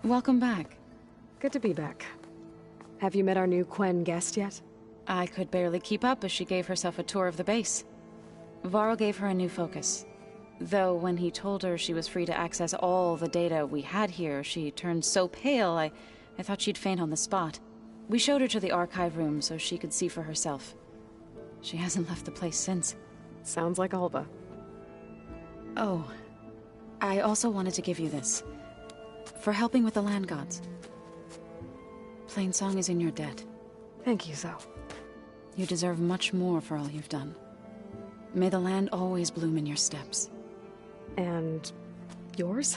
Welcome back. Good to be back. Have you met our new Quen guest yet? I could barely keep up as she gave herself a tour of the base. Varl gave her a new focus. Though when he told her she was free to access all the data we had here, she turned so pale I thought she'd faint on the spot. We showed her to the archive room so she could see for herself. She hasn't left the place since. Sounds like Alba. Oh, I also wanted to give you this. For helping with the land gods. Plainsong is in your debt. Thank you, Zoe. You deserve much more for all you've done. May the land always bloom in your steps. And yours?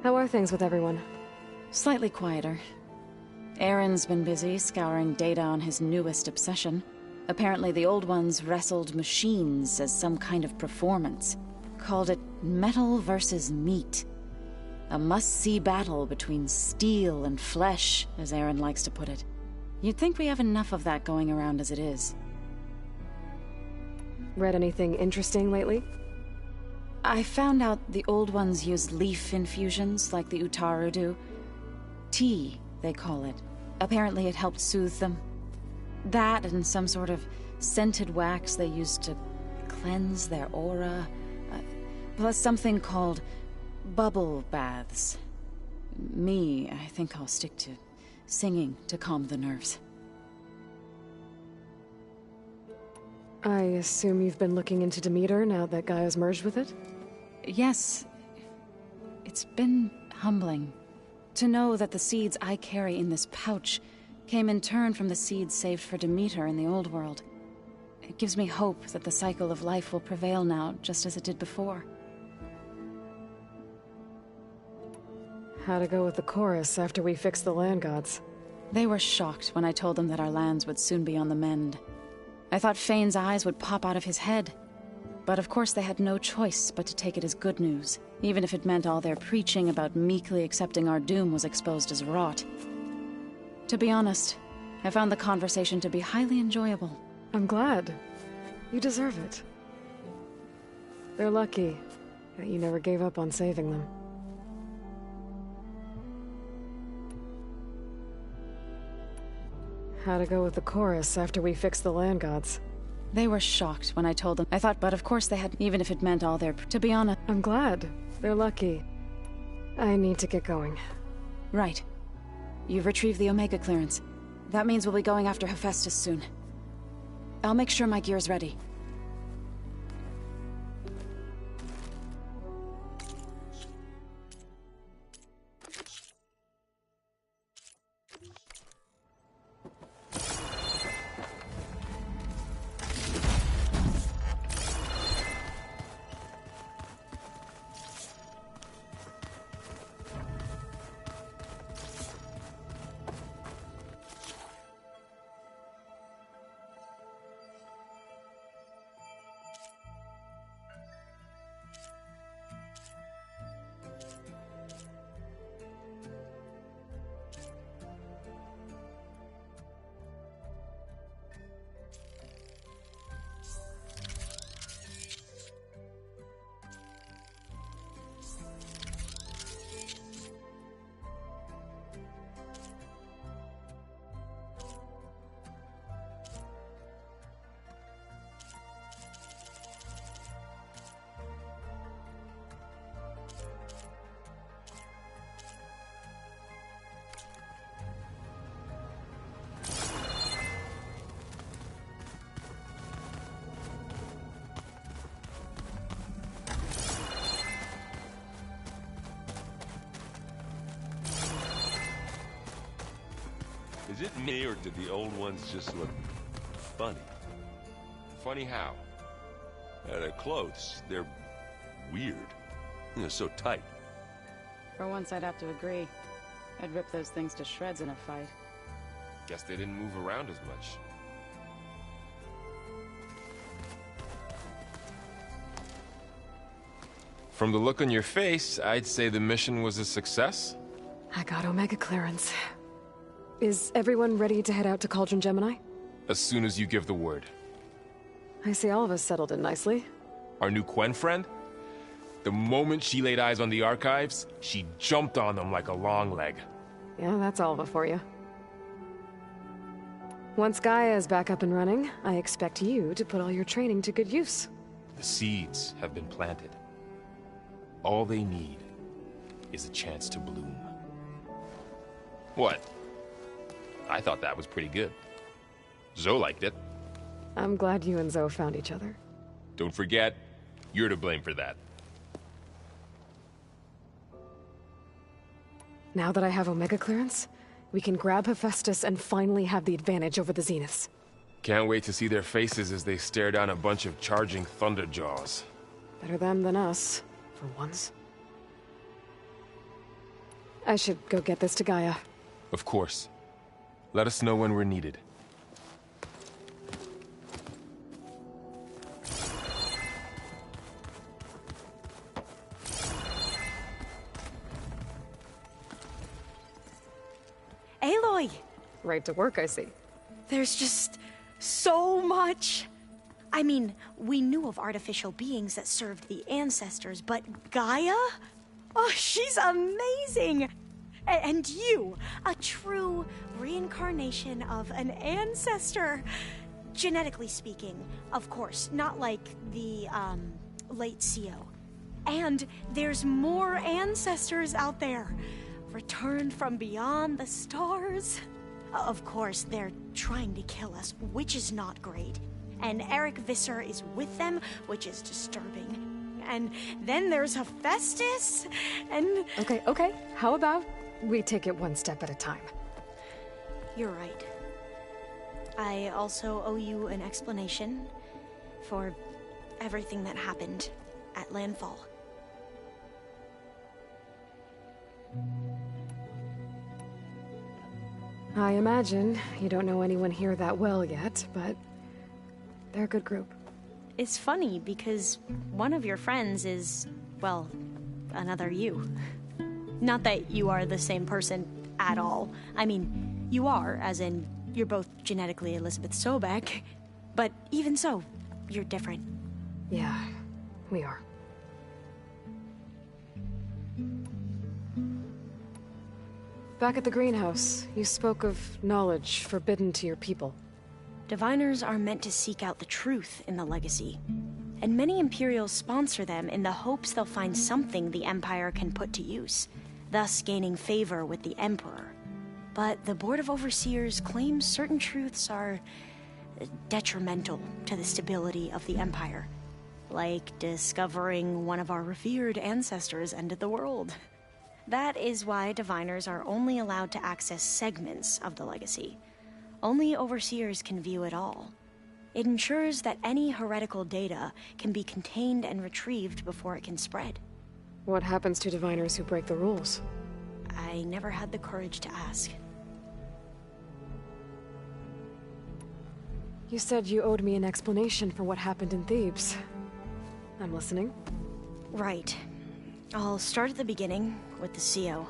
How are things with everyone? Slightly quieter. Aaron's been busy scouring data on his newest obsession. Apparently the old ones wrestled machines as some kind of performance. Called it metal versus meat. A must-see battle between steel and flesh, as Aaron likes to put it. You'd think we have enough of that going around as it is. Read anything interesting lately? I found out the old ones use leaf infusions like the Utaru do. Tea, they call it. Apparently it helped soothe them. That and some sort of scented wax they used to cleanse their aura. Plus something called bubble baths. I think I'll stick to singing to calm the nerves. I assume you've been looking into Demeter now that Gaia's merged with it? Yes. It's been humbling. To know that the seeds I carry in this pouch came in turn from the seeds saved for Demeter in the old world. It gives me hope that the cycle of life will prevail now, just as it did before. How to go with the chorus after we fix the land gods? They were shocked when I told them that our lands would soon be on the mend. I thought Fane's eyes would pop out of his head. But of course they had no choice but to take it as good news, even if it meant all their preaching about meekly accepting our doom was exposed as rot. To be honest, I found the conversation to be highly enjoyable. I'm glad. You deserve it. They're lucky that you never gave up on saving them. How to go with the chorus after we fix the land gods? They were shocked when I told them. I thought, but of course they had, even if it meant all their... To be honest... I'm glad. They're lucky. I need to get going. Right. You've retrieved the Omega clearance. That means we'll be going after Hephaestus soon. I'll make sure my gear's ready. Is it me, or did the old ones just look funny? Funny how? Their clothes, they're weird. They're so tight. For once, I'd have to agree. I'd rip those things to shreds in a fight. Guess they didn't move around as much. From the look on your face, I'd say the mission was a success. I got Omega clearance. Is everyone ready to head out to Cauldron Gemini? As soon as you give the word. I see all of us settled in nicely. Our new Quen friend? The moment she laid eyes on the archives, she jumped on them like a long leg. Yeah, that's Alva for you. Once Gaia is back up and running, I expect you to put all your training to good use. The seeds have been planted. All they need is a chance to bloom. What? I thought that was pretty good. Zoe liked it. I'm glad you and Zoe found each other. Don't forget, you're to blame for that. Now that I have Omega clearance, we can grab Hephaestus and finally have the advantage over the Zeniths. Can't wait to see their faces as they stare down a bunch of charging Thunderjaws. Better them than us, for once. I should go get this to Gaia. Of course. Let us know when we're needed. Aloy! Right to work, I see. There's just so much. I mean, we knew of artificial beings that served the ancestors, but Gaia? Oh, she's amazing! And you, a true reincarnation of an ancestor. Genetically speaking, of course, not like the, late CO. And there's more ancestors out there, returned from beyond the stars. Of course, they're trying to kill us, which is not great. And Eric Visser is with them, which is disturbing. And then there's Hephaestus, and... Okay. How about we take it one step at a time? You're right. I also owe you an explanation for everything that happened at Landfall. I imagine you don't know anyone here that well yet, but they're a good group. It's funny because one of your friends is, well, another you. Not that you are the same person at all. I mean, you are, as in, you're both genetically Elizabeth Sobek, but even so, you're different. Yeah, we are. Back at the greenhouse, you spoke of knowledge forbidden to your people. Diviners are meant to seek out the truth in the Legacy, and many Imperials sponsor them in the hopes they'll find something the Empire can put to use, thus gaining favor with the Emperor. But the Board of Overseers claims certain truths are detrimental to the stability of the Empire, like discovering one of our revered ancestors ended the world. That is why Diviners are only allowed to access segments of the Legacy. Only Overseers can view it all. It ensures that any heretical data can be contained and retrieved before it can spread. What happens to Diviners who break the rules? I never had the courage to ask. You said you owed me an explanation for what happened in Thebes. I'm listening. Right. I'll start at the beginning, with the CO.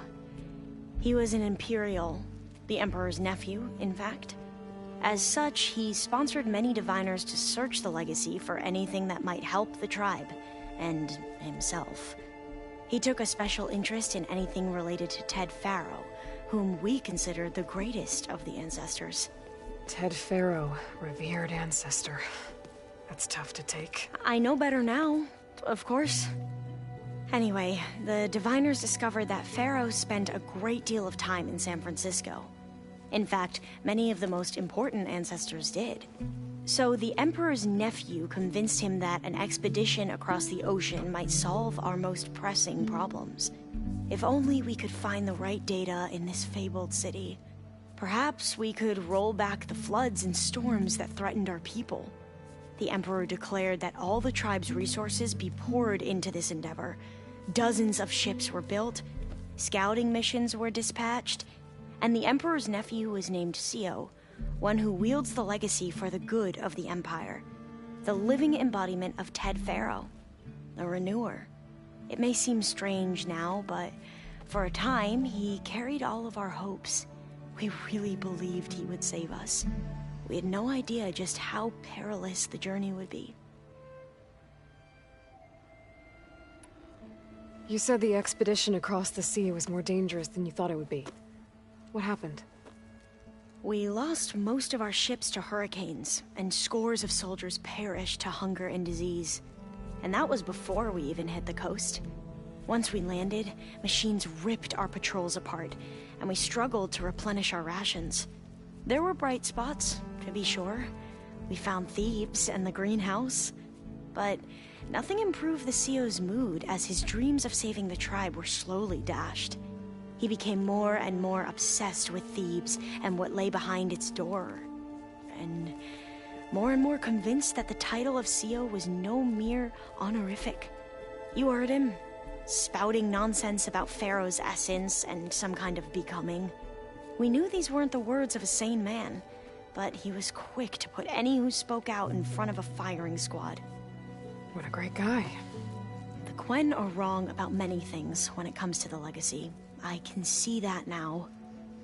He was an Imperial, the Emperor's nephew, in fact. As such, he sponsored many Diviners to search the Legacy for anything that might help the tribe, and himself. He took a special interest in anything related to Ted Faro, whom we consider the greatest of the ancestors. Ted Faro, revered ancestor. That's tough to take. I know better now, of course. Anyway, the Diviners discovered that Faro spent a great deal of time in San Francisco. In fact, many of the most important ancestors did. So the Emperor's nephew convinced him that an expedition across the ocean might solve our most pressing problems. If only we could find the right data in this fabled city. Perhaps we could roll back the floods and storms that threatened our people. The Emperor declared that all the tribe's resources be poured into this endeavor. Dozens of ships were built, scouting missions were dispatched, and the Emperor's nephew was named Sio, one who wields the legacy for the good of the Empire. The living embodiment of Ted Faro, the Renewer. It may seem strange now, but for a time, he carried all of our hopes. We really believed he would save us. We had no idea just how perilous the journey would be. You said the expedition across the sea was more dangerous than you thought it would be. What happened? We lost most of our ships to hurricanes, and scores of soldiers perished to hunger and disease. And that was before we even hit the coast. Once we landed, machines ripped our patrols apart, and we struggled to replenish our rations. There were bright spots, to be sure. We found Thebes and the greenhouse. But nothing improved the Sio's mood as his dreams of saving the tribe were slowly dashed. He became more and more obsessed with Thebes and what lay behind its door. And more convinced that the title of Sio was no mere honorific. You heard him, spouting nonsense about Pharaoh's essence and some kind of becoming. We knew these weren't the words of a sane man, but he was quick to put any who spoke out in front of a firing squad. What a great guy. The Quen are wrong about many things when it comes to the legacy. I can see that now.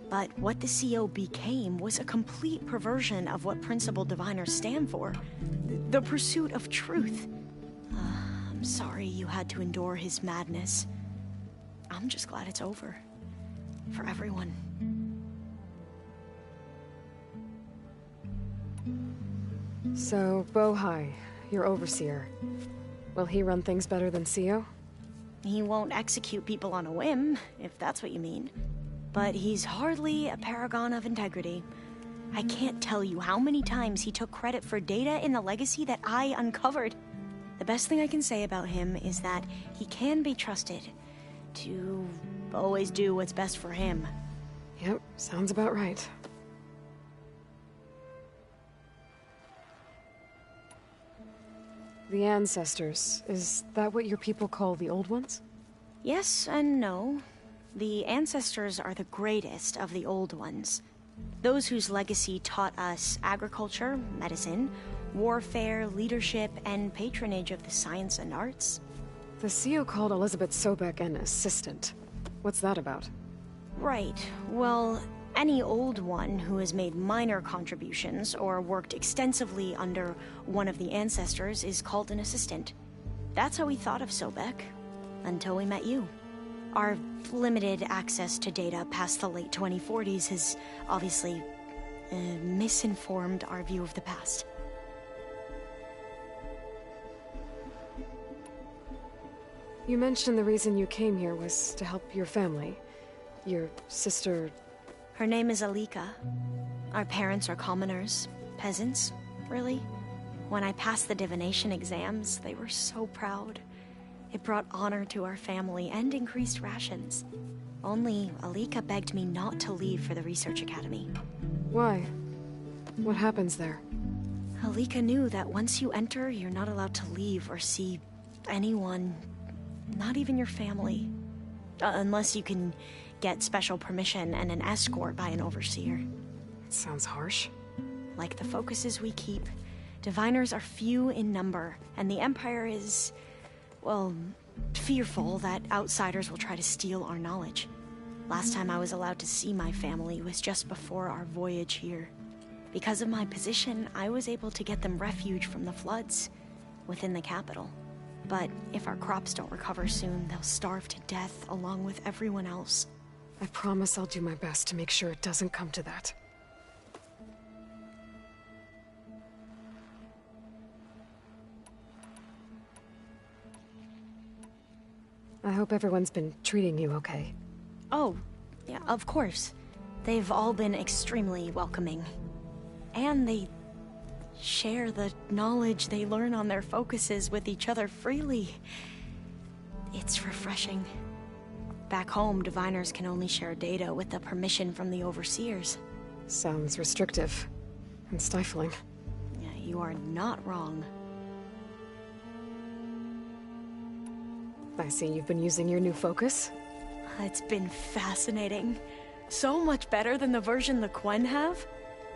But what the CO became was a complete perversion of what principled diviners stand for. The pursuit of truth. I'm sorry you had to endure his madness. I'm just glad it's over. For everyone. So, Bohai, your overseer. Will he run things better than Sio? He won't execute people on a whim, if that's what you mean. But he's hardly a paragon of integrity. I can't tell you how many times he took credit for data in the legacy that I uncovered. The best thing I can say about him is that he can be trusted to always do what's best for him. Yep, sounds about right. The Ancestors, is that what your people call the Old Ones? Yes and no. The Ancestors are the greatest of the Old Ones. Those whose legacy taught us agriculture, medicine, warfare, leadership, and patronage of the science and arts. The CEO called Elizabeth Sobek an assistant. What's that about? Right. Well, any Old One who has made minor contributions or worked extensively under one of the Ancestors is called an assistant. That's how we thought of Sobek, until we met you. Our limited access to data past the late 2040s has obviously misinformed our view of the past. You mentioned the reason you came here was to help your family. Your sister... Her name is Alika. Our parents are commoners. Peasants, really. When I passed the divination exams, they were so proud. It brought honor to our family and increased rations. Only Alika begged me not to leave for the research academy. Why? What happens there? Alika knew that once you enter, you're not allowed to leave or see anyone, not even your family. Unless you can get special permission and an escort by an overseer. It sounds harsh. Like the focuses we keep, diviners are few in number, and the Empire is, well, fearful that outsiders will try to steal our knowledge. Last time I was allowed to see my family was just before our voyage here. Because of my position, I was able to get them refuge from the floods within the capital. But if our crops don't recover soon, they'll starve to death along with everyone else. I promise I'll do my best to make sure it doesn't come to that. I hope everyone's been treating you okay. Oh, yeah, of course. They've all been extremely welcoming. And they share the knowledge they learn on their focuses with each other freely. It's refreshing. Back home, diviners can only share data with the permission from the overseers. Sounds restrictive and stifling. Yeah, you are not wrong. I see you've been using your new focus. It's been fascinating. So much better than the version the Quen have.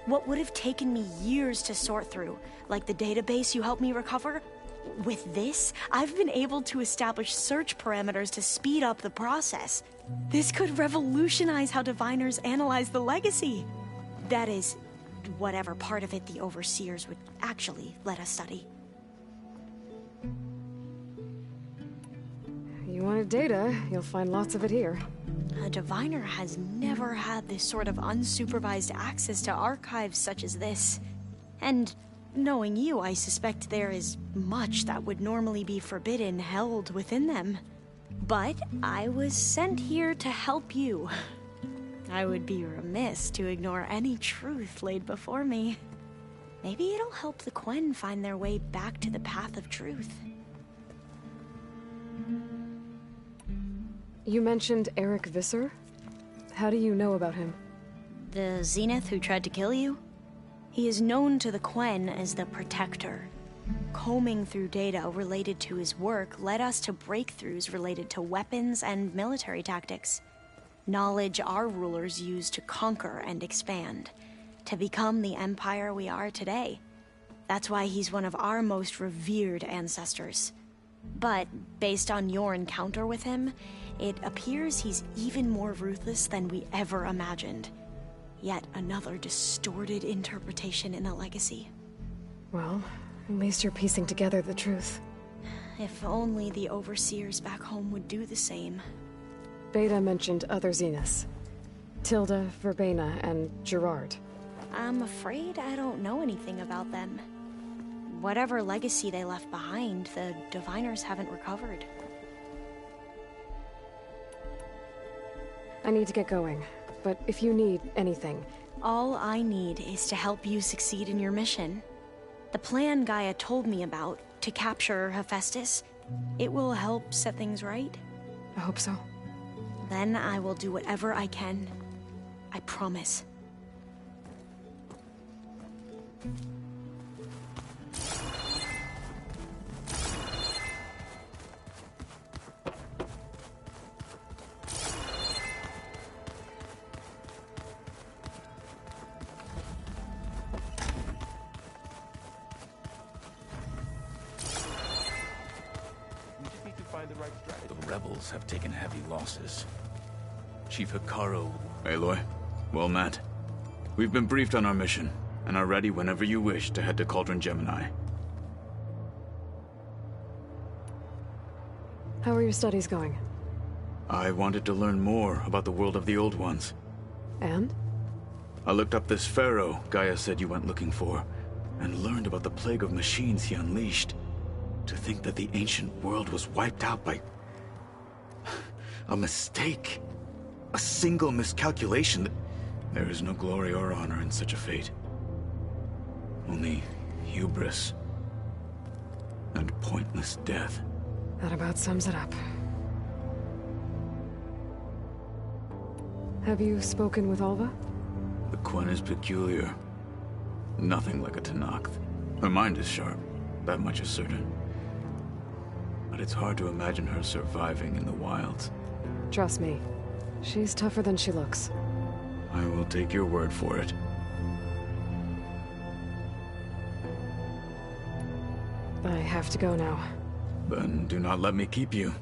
What would have taken me years to sort through, like the database you helped me recover, with this, I've been able to establish search parameters to speed up the process. This could revolutionize how diviners analyze the legacy. That is, whatever part of it the Overseers would actually let us study. You wanted data, you'll find lots of it here. A diviner has never had this sort of unsupervised access to archives such as this. And knowing you, I suspect there is much that would normally be forbidden held within them. But I was sent here to help you. I would be remiss to ignore any truth laid before me. Maybe it'll help the Quen find their way back to the path of truth. You mentioned Eric Visser? How do you know about him? The Zenith who tried to kill you? He is known to the Quen as the Protector. Combing through data related to his work led us to breakthroughs related to weapons and military tactics. Knowledge our rulers used to conquer and expand, to become the empire we are today. That's why he's one of our most revered ancestors. But based on your encounter with him, it appears he's even more ruthless than we ever imagined. Yet another distorted interpretation in the legacy. Well, at least you're piecing together the truth. If only the Overseers back home would do the same. Beta mentioned other Zeniths. Tilda, Verbena, and Gerard. I'm afraid I don't know anything about them. Whatever legacy they left behind, the diviners haven't recovered. I need to get going, but if you need anything... All I need is to help you succeed in your mission. The plan Gaia told me about, to capture Hephaestus, it will help set things right. I hope so. Then I will do whatever I can. I promise. The rebels have taken heavy losses. Chief Hekarro... Aloy, well met. We've been briefed on our mission, and are ready whenever you wish to head to Cauldron Gemini. How are your studies going? I wanted to learn more about the world of the Old Ones. And? I looked up this pharaoh Gaia said you went looking for, and learned about the plague of machines he unleashed. To think that the ancient world was wiped out by... a mistake. A single miscalculation. There is no glory or honor in such a fate. Only hubris. And pointless death. That about sums it up. Have you spoken with Alva? The Quen is peculiar. Nothing like a Tenakth. Her mind is sharp, that much is certain. But it's hard to imagine her surviving in the wilds. Trust me, she's tougher than she looks. I will take your word for it. I have to go now. Then do not let me keep you.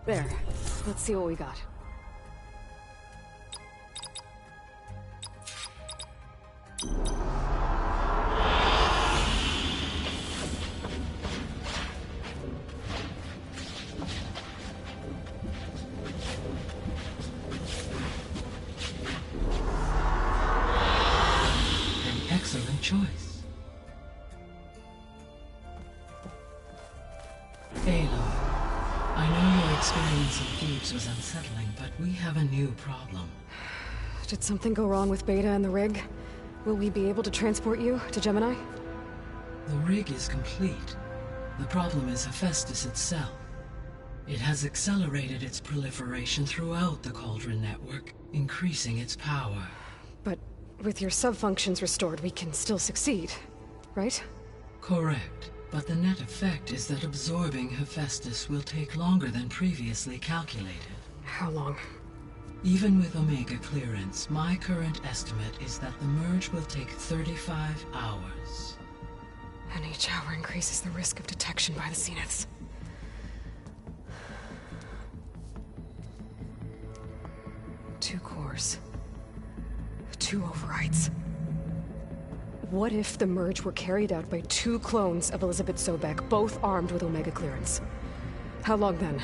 There. Let's see what we got. Excellent choice. Aloy, I know your experience in Thebes was unsettling, but we have a new problem. Did something go wrong with Beta and the rig? Will we be able to transport you to Gemini? The rig is complete. The problem is Hephaestus itself. It has accelerated its proliferation throughout the Cauldron network, increasing its power. But with your sub-functions restored, we can still succeed, right? Correct. But the net effect is that absorbing Hephaestus will take longer than previously calculated. How long? Even with Omega clearance, my current estimate is that the merge will take 35 hours. And each hour increases the risk of detection by the Zeniths. Two cores. Two overrides. What if the merge were carried out by two clones of Elizabeth Sobek, both armed with Omega clearance? How long then?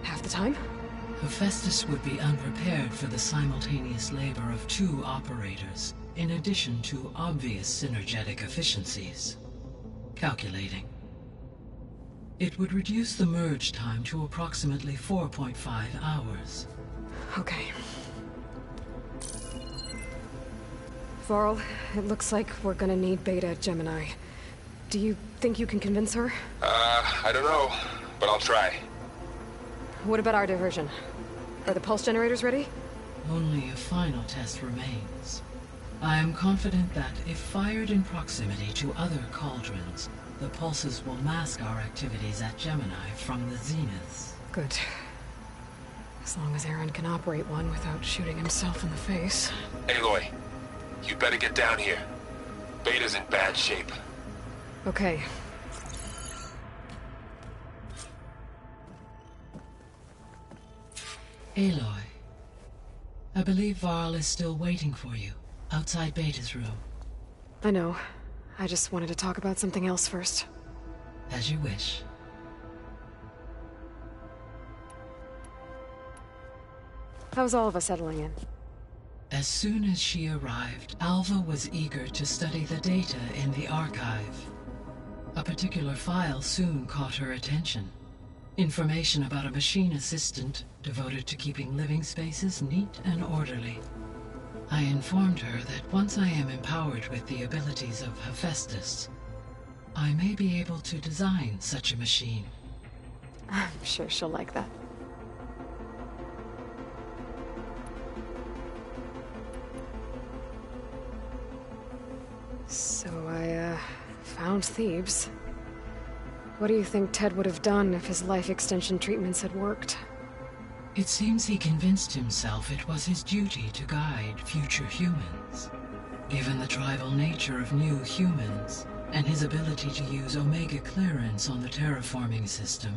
Half the time? Hephaestus would be unprepared for the simultaneous labor of two operators, in addition to obvious synergetic efficiencies. Calculating. It would reduce the merge time to approximately 4.5 hours. Okay. Varl, it looks like we're gonna need Beta at Gemini. Do you think you can convince her? I don't know, but I'll try. What about our diversion? Are the pulse generators ready? Only a final test remains. I am confident that if fired in proximity to other cauldrons, the pulses will mask our activities at Gemini from the Zeniths. Good. As long as Aaron can operate one without shooting himself in the face. Aloy, you better get down here. Beta's in bad shape. Okay. Aloy, I believe Varl is still waiting for you, outside Beta's room. I know. I just wanted to talk about something else first. As you wish. How's Alva settling in? As soon as she arrived, Alva was eager to study the data in the archive. A particular file soon caught her attention. Information about a machine assistant devoted to keeping living spaces neat and orderly. I informed her that once I am empowered with the abilities of Hephaestus, I may be able to design such a machine. I'm sure she'll like that. So I, found Thebes. What do you think Ted would have done if his life extension treatments had worked? It seems he convinced himself it was his duty to guide future humans. Given the tribal nature of new humans, and his ability to use Omega clearance on the terraforming system,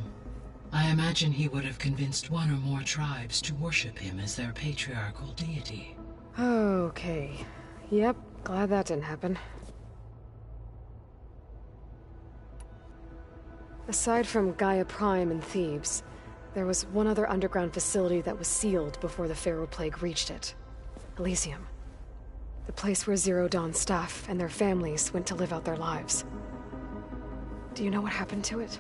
I imagine he would have convinced one or more tribes to worship him as their patriarchal deity. Okay. Yep, glad that didn't happen. Aside from Gaia Prime and Thebes, there was one other underground facility that was sealed before the Pharaoh Plague reached it. Elysium. The place where Zero Dawn staff and their families went to live out their lives. Do you know what happened to it?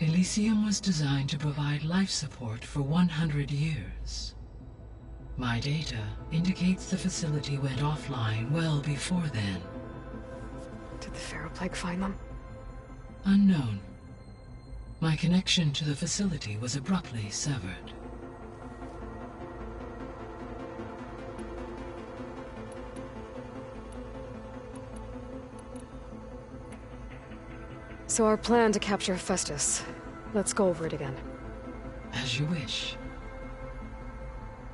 Elysium was designed to provide life support for 100 years. My data indicates the facility went offline well before then. Did the Pharaoh Plague find them? Unknown. My connection to the facility was abruptly severed. So our plan to capture Hephaestus. Let's go over it again. As you wish.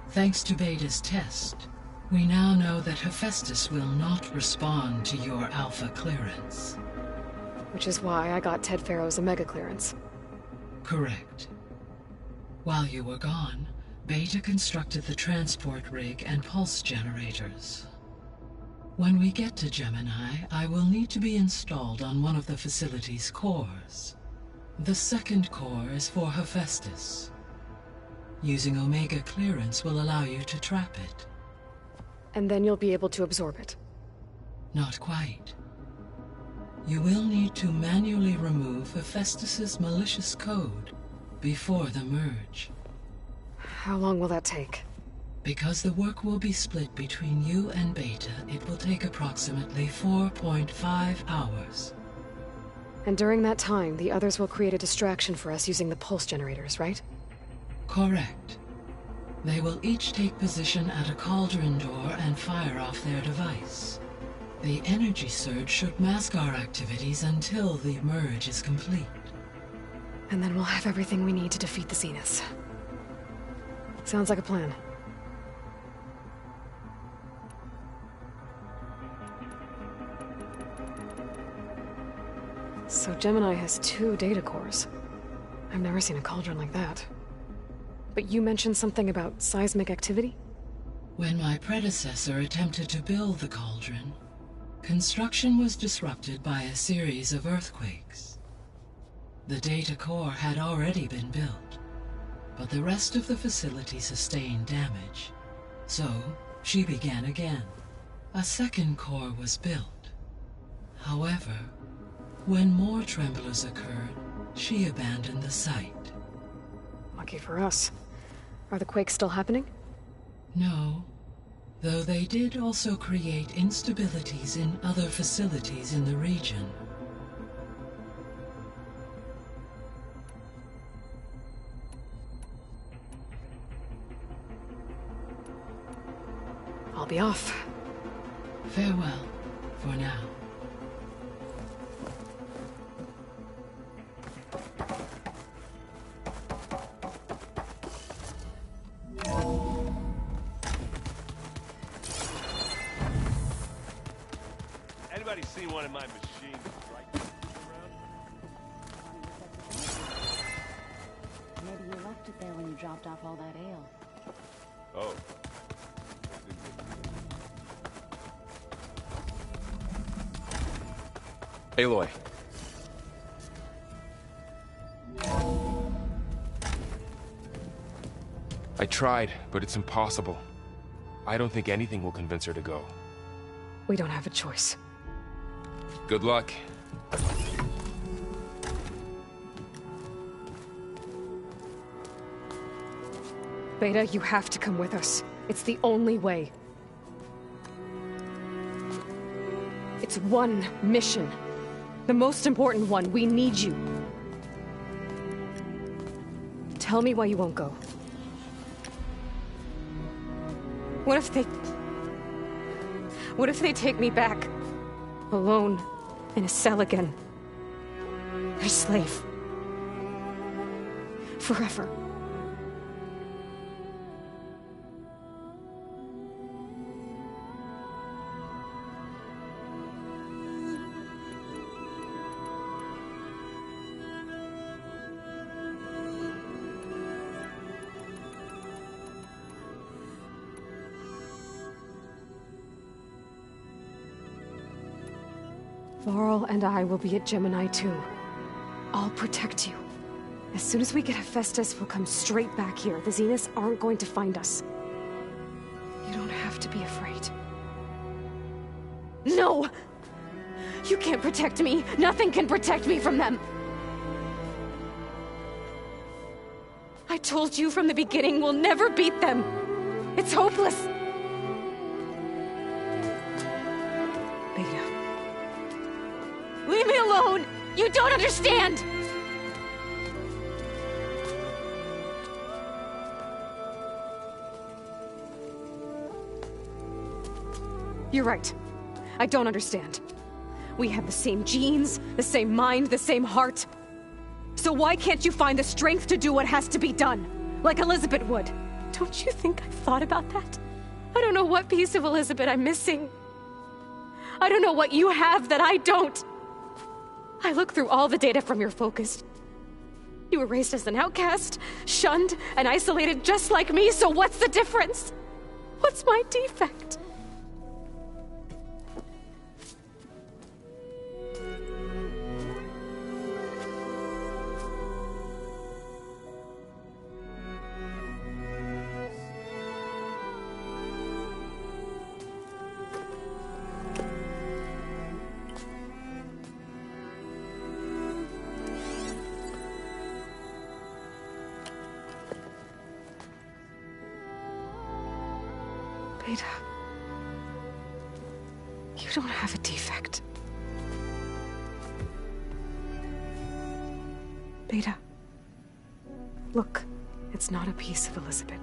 Thanks to Beta's test, we now know that Hephaestus will not respond to your Alpha clearance. Which is why I got Ted Pharaoh's Omega clearance. Correct. While you were gone, Beta constructed the transport rig and pulse generators. When we get to Gemini, I will need to be installed on one of the facility's cores. The second core is for Hephaestus. Using Omega clearance will allow you to trap it. And then you'll be able to absorb it. Not quite. You will need to manually remove Hephaestus's malicious code before the merge. How long will that take? Because the work will be split between you and Beta, it will take approximately 4.5 hours. And during that time, the others will create a distraction for us using the pulse generators, right? Correct. They will each take position at a cauldron door and fire off their device. The energy surge should mask our activities until the merge is complete. And then we'll have everything we need to defeat the Zeniths. Sounds like a plan. So Gemini has 2 data cores. I've never seen a cauldron like that. But you mentioned something about seismic activity? When my predecessor attempted to build the cauldron, construction was disrupted by a series of earthquakes. The data core had already been built, but the rest of the facility sustained damage. So, she began again. A second core was built. However, when more tremblers occurred, she abandoned the site. Lucky for us. Are the quakes still happening? No, though they did also create instabilities in other facilities in the region. I'll be off. Farewell, for now. Anybody seen one of my machines right around? Maybe you left it there when you dropped off all that ale. Oh. Aloy. I tried, but it's impossible. I don't think anything will convince her to go. We don't have a choice. Good luck. Beta, you have to come with us. It's the only way. It's one mission. The most important one. We need you. Tell me why you won't go. What if they take me back? Alone, in a cell again. Their slave. Forever. Varl and I will be at Gemini too. I'll protect you. As soon as we get Hephaestus, we'll come straight back here. The Zeniths aren't going to find us. You don't have to be afraid. No! You can't protect me! Nothing can protect me from them! I told you from the beginning we'll never beat them! It's hopeless! Beta. Leave me alone! You don't understand! You're right. I don't understand. We have the same genes, the same mind, the same heart. So why can't you find the strength to do what has to be done? Like Elizabeth would. Don't you think I've thought about that? I don't know what piece of Elizabeth I'm missing. I don't know what you have that I don't. I look through all the data from your focus. You were raised as an outcast, shunned and isolated just like me, so what's the difference? What's my defect? Beta, you don't have a defect. Beta, look, it's not a piece of Elizabeth.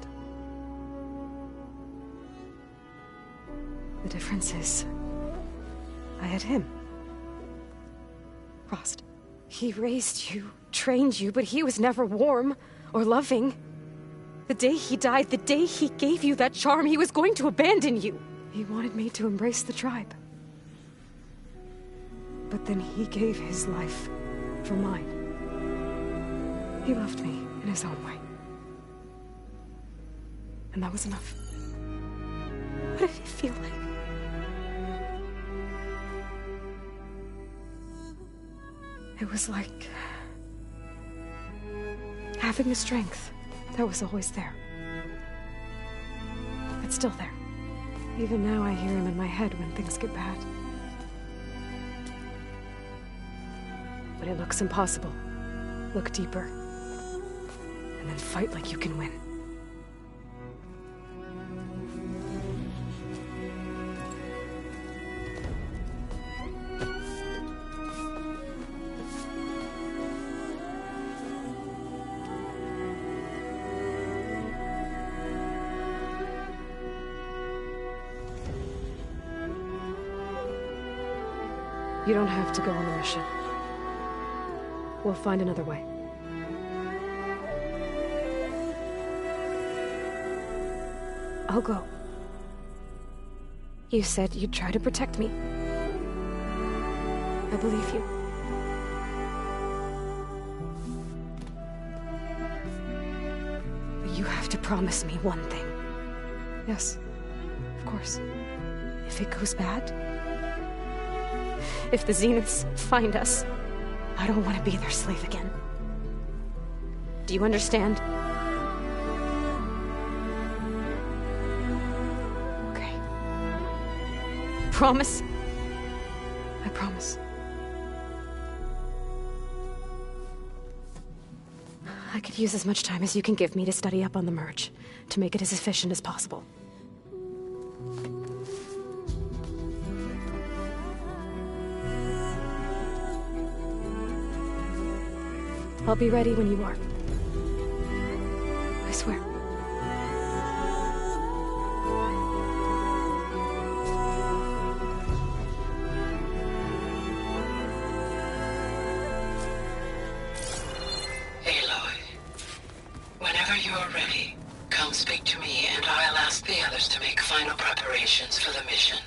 The difference is, I had him. Rost. He raised you, trained you, but he was never warm or loving. The day he died, the day he gave you that charm, he was going to abandon you. He wanted me to embrace the tribe. But then he gave his life for mine. He loved me in his own way. And that was enough. What did it feel like? It was like having a strength that was always there. It's still there. Even now I hear him in my head when things get bad. But it looks impossible. Look deeper. And then fight like you can win. You don't have to go on the mission. We'll find another way. I'll go. You said you'd try to protect me. I believe you. But you have to promise me one thing. Yes, of course. If it goes bad, if the Zeniths find us, I don't want to be their slave again. Do you understand? Okay. Promise? I promise. I could use as much time as you can give me to study up on the merge, to make it as efficient as possible. I'll be ready when you are. I swear. Aloy, whenever you are ready, come speak to me and I'll ask the others to make final preparations for the mission.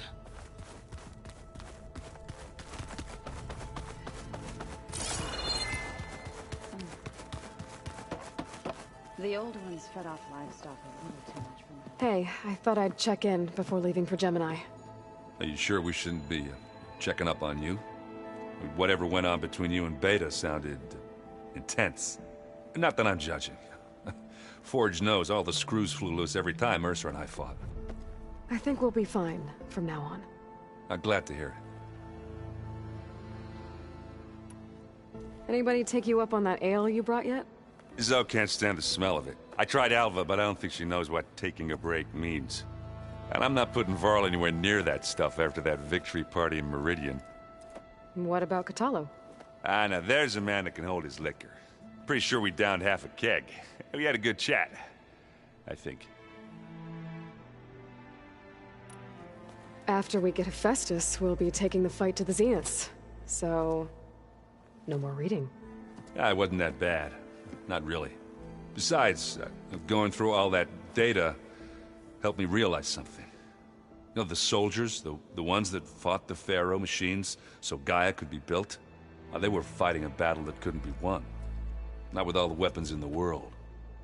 The old ones fed off livestock a little too much for me. Hey, I thought I'd check in before leaving for Gemini. Are you sure we shouldn't be checking up on you? Whatever went on between you and Beta sounded intense. Not that I'm judging. Forge knows all the screws flew loose every time Mercer and I fought. I think we'll be fine from now on. I'm glad to hear it. Anybody take you up on that ale you brought yet? Zoe can't stand the smell of it. I tried Alva, but I don't think she knows what taking a break means. And I'm not putting Varl anywhere near that stuff after that victory party in Meridian. What about Kotallo? Ah, now there's a man that can hold his liquor. Pretty sure we downed half a keg. We had a good chat, I think. After we get Hephaestus, we'll be taking the fight to the Zeniths. So, no more reading. Ah, it wasn't that bad. Not really. Besides, going through all that data helped me realize something. You know, the soldiers, the ones that fought the Pharaoh machines so Gaia could be built, they were fighting a battle that couldn't be won. Not with all the weapons in the world.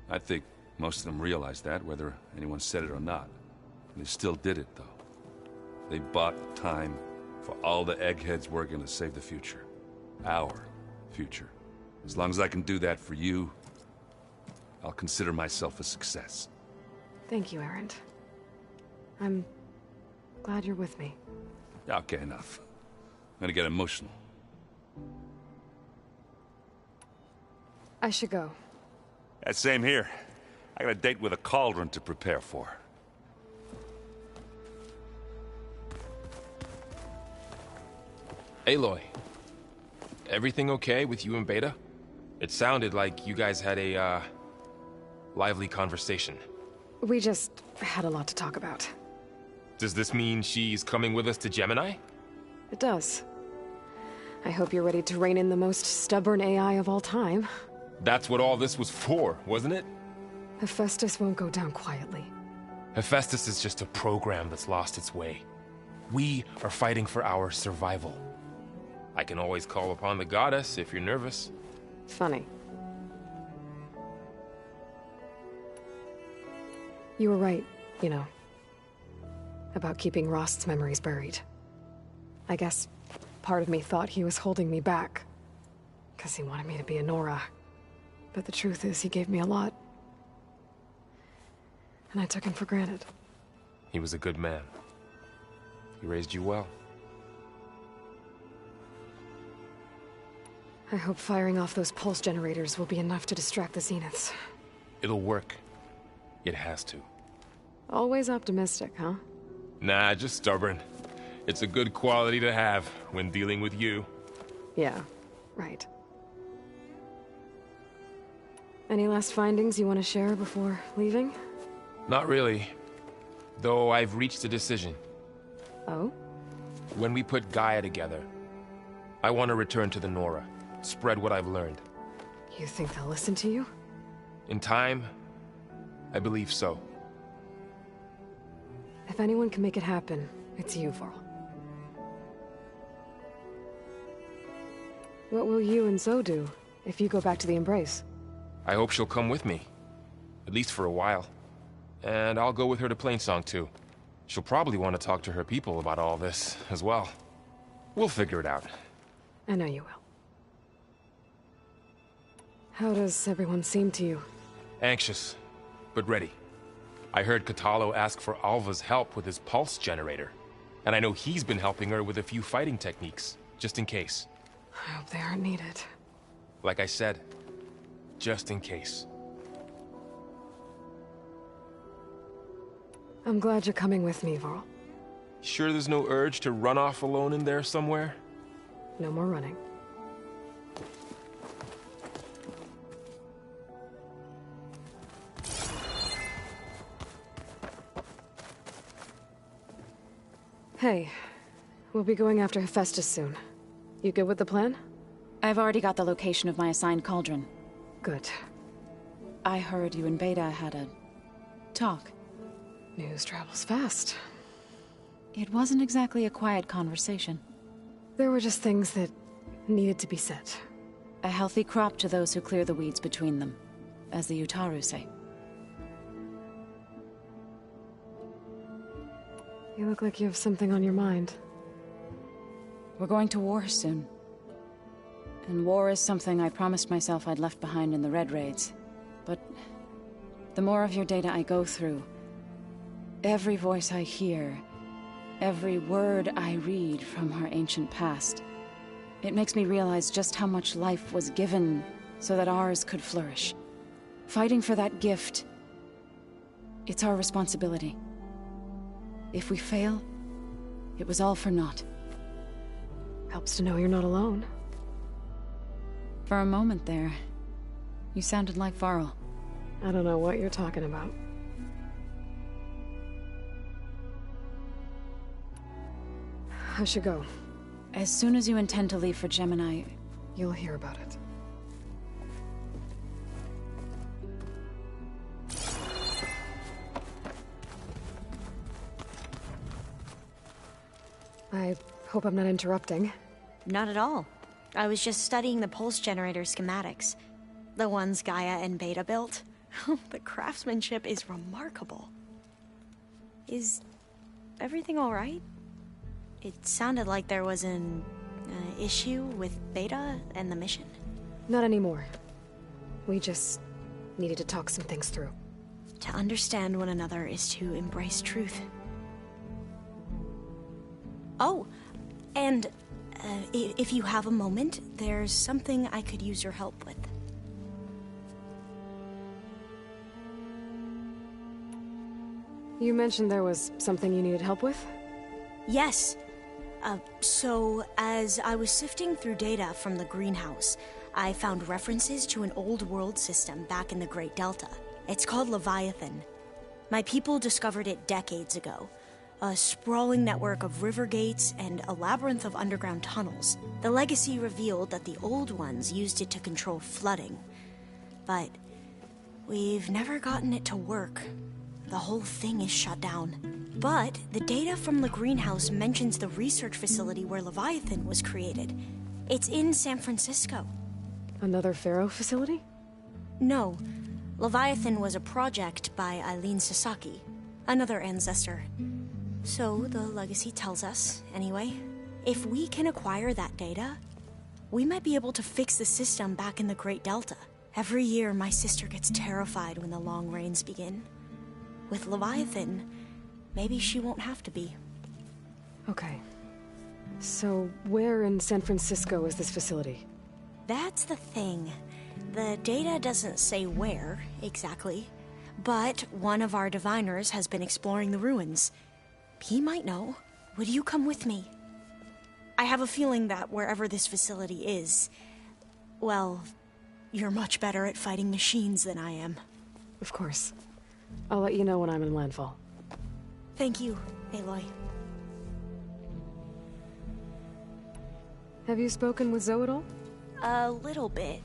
I think most of them realize that, whether anyone said it or not. They still did it, though. They bought time for all the eggheads working to save the future. Our future. As long as I can do that for you, I'll consider myself a success. Thank you, Erend. I'm glad you're with me. Okay, enough. I'm gonna get emotional. I should go. Same here. I got a date with a cauldron to prepare for. Aloy, everything okay with you and Beta? It sounded like you guys had a, lively conversation. We just had a lot to talk about. Does this mean she's coming with us to Gemini? It does. I hope you're ready to rein in the most stubborn AI of all time. That's what all this was for, wasn't it? Hephaestus won't go down quietly. Hephaestus is just a program that's lost its way. We are fighting for our survival. I can always call upon the goddess if you're nervous. Funny. You were right, you know, about keeping Rost's memories buried. I guess part of me thought he was holding me back, because he wanted me to be a Nora. But the truth is, he gave me a lot. And I took him for granted. He was a good man. He raised you well. I hope firing off those pulse generators will be enough to distract the Zeniths. It'll work. It has to. Always optimistic, huh? Nah, just stubborn. It's a good quality to have when dealing with you. Yeah, right. Any last findings you want to share before leaving? Not really. Though I've reached a decision. Oh? When we put Gaia together, I want to return to the Nora. Spread what I've learned. You think they'll listen to you? In time, I believe so. If anyone can make it happen, it's you, Varl. What will you and Zoe do if you go back to the Embrace? I hope she'll come with me. At least for a while. And I'll go with her to Plainsong too. She'll probably want to talk to her people about all this as well. We'll figure it out. I know you will. How does everyone seem to you? Anxious, but ready. I heard Kotallo ask for Alva's help with his pulse generator. And I know he's been helping her with a few fighting techniques, just in case. I hope they aren't needed. Like I said, just in case. I'm glad you're coming with me, Varl. Sure there's no urge to run off alone in there somewhere? No more running. Hey, we'll be going after Hephaestus soon. You good with the plan? I've already got the location of my assigned cauldron. Good. I heard you and Beta had a talk. News travels fast. It wasn't exactly a quiet conversation. There were just things that needed to be said. A healthy crop to those who clear the weeds between them, as the Utaru say. You look like you have something on your mind. We're going to war soon. And war is something I promised myself I'd left behind in the Red Raids. But the more of your data I go through, every voice I hear, every word I read from our ancient past, it makes me realize just how much life was given so that ours could flourish. Fighting for that gift, it's our responsibility. If we fail, it was all for naught. Helps to know you're not alone. For a moment there, you sounded like Varl. I don't know what you're talking about. I should go. As soon as you intend to leave for Gemini, You'll hear about it. I hope I'm not interrupting. Not at all. I was just studying the pulse generator schematics. The ones Gaia and Beta built. The craftsmanship is remarkable. Is everything alright? It sounded like there was an issue with Beta and the mission. Not anymore. We just needed to talk some things through. To understand one another is to embrace truth. Oh, and if you have a moment, there's something I could use your help with. You mentioned there was something you needed help with? Yes. So, as I was sifting through data from the greenhouse, I found references to an old world system back in the Great Delta. It's called Leviathan. My people discovered it decades ago. A sprawling network of river gates and a labyrinth of underground tunnels. The legacy revealed that the old ones used it to control flooding. But we've never gotten it to work. The whole thing is shut down. But the data from the greenhouse mentions the research facility where Leviathan was created. It's in San Francisco. Another Pharaoh facility? No. Leviathan was a project by Eileen Sasaki, another ancestor. So the legacy tells us, anyway, if we can acquire that data, we might be able to fix the system back in the Great Delta. Every year, my sister gets terrified when the long rains begin. With Leviathan, maybe she won't have to be. Okay. So, where in San Francisco is this facility? That's the thing. The data doesn't say where, exactly. But one of our diviners has been exploring the ruins. He might know. Would you come with me? I have a feeling that wherever this facility is, well, you're much better at fighting machines than I am. Of course. I'll let you know when I'm in landfall. Thank you, Aloy. Have you spoken with Zoe at all? A little bit,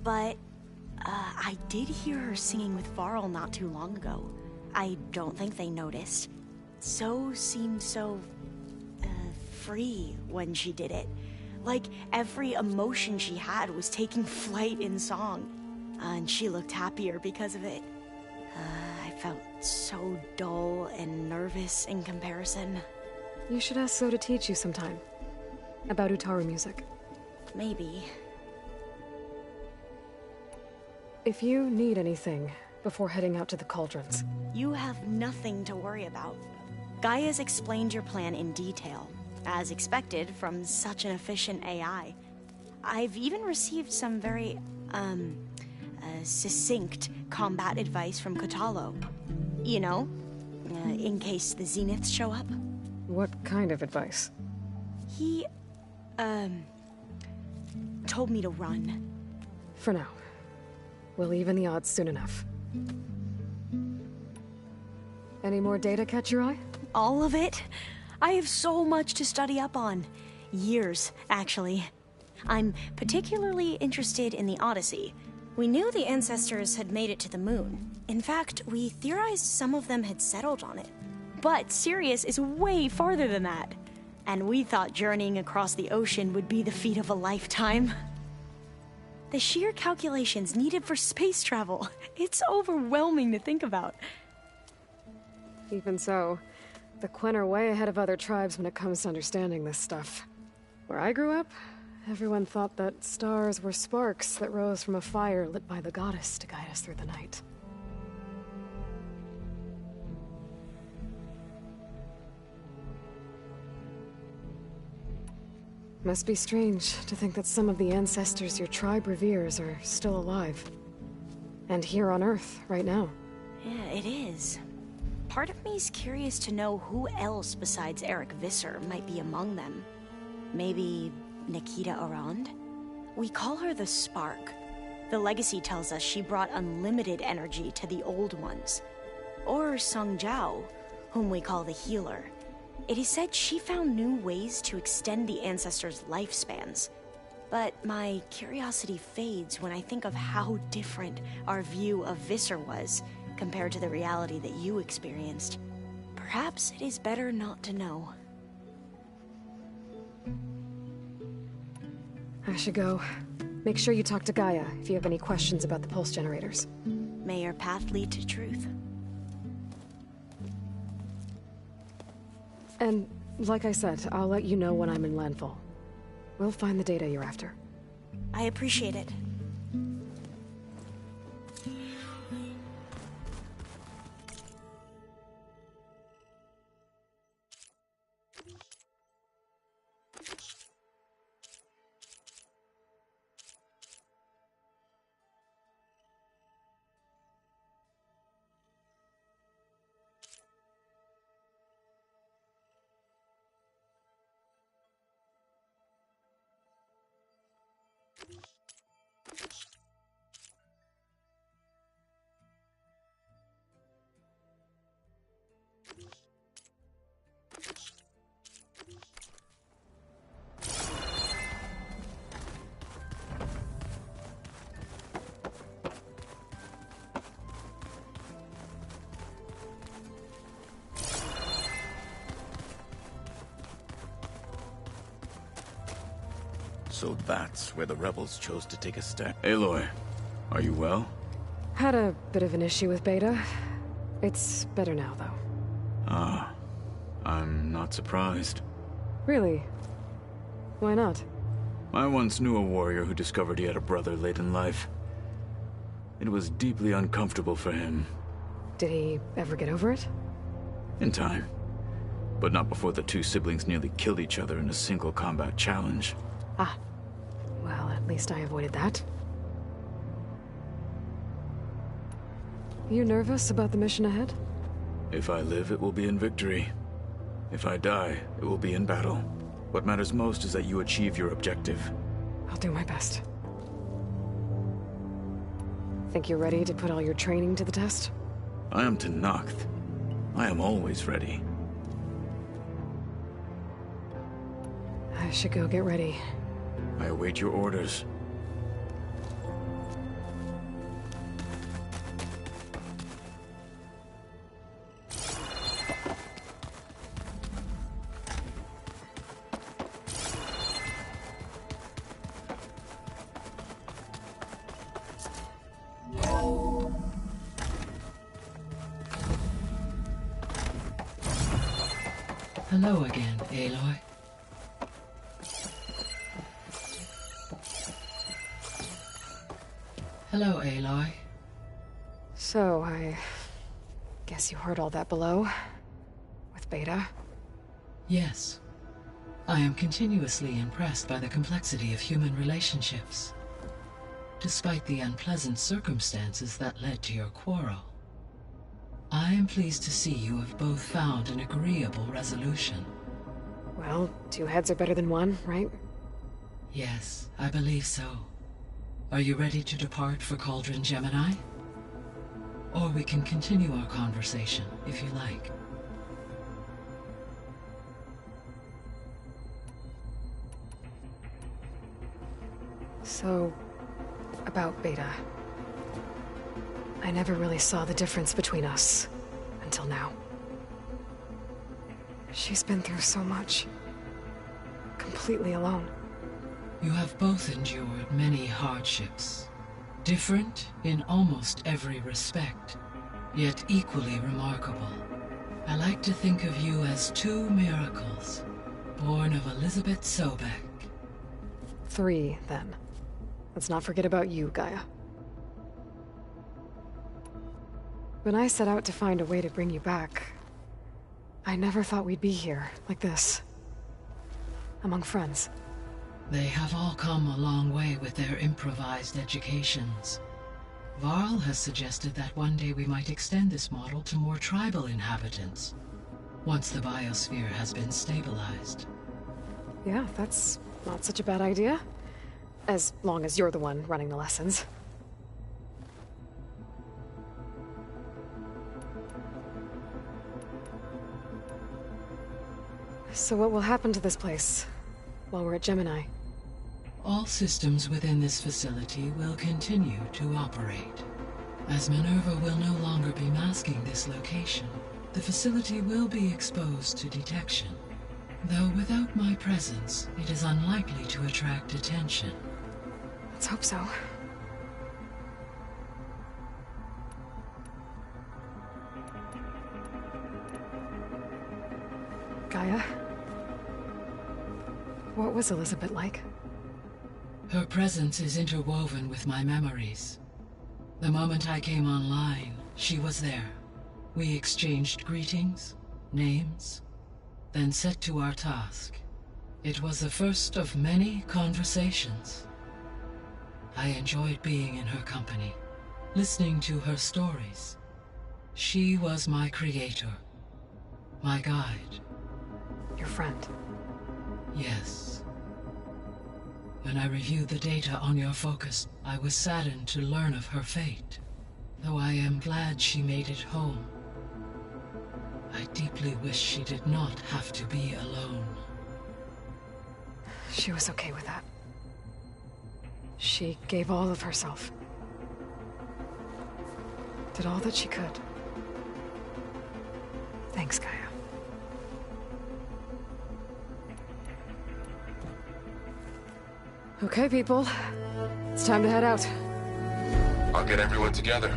but I did hear her singing with Varl not too long ago. I don't think they noticed. Zoe seemed so free when she did it. Like every emotion she had was taking flight in song. And she looked happier because of it. I felt so dull and nervous in comparison. You should ask Zoe to teach you sometime. About Utaru music. Maybe. If you need anything before heading out to the cauldrons. You have nothing to worry about. Gaia's explained your plan in detail, as expected from such an efficient AI. I've even received some very, succinct combat advice from Kotallo. You know, in case the Zeniths show up. What kind of advice? He, told me to run. For now. We'll even the odds soon enough. Any more data catch your eye? All of it? I have so much to study up on. Years, actually. I'm particularly interested in the Odyssey. We knew the ancestors had made it to the moon. In fact, we theorized some of them had settled on it. But Sirius is way farther than that. And we thought journeying across the ocean would be the feat of a lifetime. The sheer calculations needed for space travel. It's overwhelming to think about. Even so, the Quen are way ahead of other tribes when it comes to understanding this stuff. Where I grew up, everyone thought that stars were sparks that rose from a fire lit by the goddess to guide us through the night. Must be strange to think that some of the ancestors your tribe reveres are still alive. And here on Earth, right now. Yeah, it is. Part of me's curious to know who else besides Eric Visser might be among them. Maybe Nikita Arand? We call her the Spark. The legacy tells us she brought unlimited energy to the old ones. Or Sung Jiao, whom we call the Healer. It is said she found new ways to extend the ancestors' lifespans. But my curiosity fades when I think of how different our view of Visser was compared to the reality that you experienced. Perhaps it is better not to know. I should go. Make sure you talk to Gaia if you have any questions about the pulse generators. May your path lead to truth. And, like I said, I'll let you know when I'm in landfall. We'll find the data you're after. I appreciate it. So that's where the rebels chose to take a stand. Aloy, are you well? Had a bit of an issue with Beta. It's better now, though. Ah, I'm not surprised. Really? Why not? I once knew a warrior who discovered he had a brother late in life. It was deeply uncomfortable for him. Did he ever get over it? In time. But not before the two siblings nearly killed each other in a single combat challenge. Ah. Well, at least I avoided that. You nervous about the mission ahead? If I live, it will be in victory. If I die, it will be in battle. What matters most is that you achieve your objective. I'll do my best. Think you're ready to put all your training to the test? I am Tenakth. I am always ready. I should go get ready. I await your orders. Hello again, Aloy. Hello, Aloy. So, I guess you heard all that below? With Beta? Yes. I am continuously impressed by the complexity of human relationships. Despite the unpleasant circumstances that led to your quarrel, I am pleased to see you have both found an agreeable resolution. Well, two heads are better than one, right? Yes, I believe so. Are you ready to depart for Cauldron Gemini? Or we can continue our conversation, if you like. So, about Beta. I never really saw the difference between us, until now. She's been through so much. Completely alone. You have both endured many hardships. Different in almost every respect, yet equally remarkable. I like to think of you as two miracles, born of Elizabeth Sobek. 3, then. Let's not forget about you, Gaia. When I set out to find a way to bring you back, I never thought we'd be here, like this. Among friends. They have all come a long way with their improvised educations. Varl has suggested that one day we might extend this model to more tribal inhabitants, once the biosphere has been stabilized. Yeah, that's not such a bad idea. As long as you're the one running the lessons. So what will happen to this place while we're at Gemini? All systems within this facility will continue to operate. As Minerva will no longer be masking this location, the facility will be exposed to detection. Though without my presence, it is unlikely to attract attention. Let's hope so. Gaia? What was Elizabeth like? Her presence is interwoven with my memories. The moment I came online, she was there. We exchanged greetings, names, then set to our task. It was the first of many conversations. I enjoyed being in her company, listening to her stories. She was my creator, my guide. Your friend? Yes. When I reviewed the data on your focus, I was saddened to learn of her fate. Though I am glad she made it home. I deeply wish she did not have to be alone. She was okay with that. She gave all of herself. Did all that she could. Thanks, Gaia. Okay, people. It's time to head out. I'll get everyone together.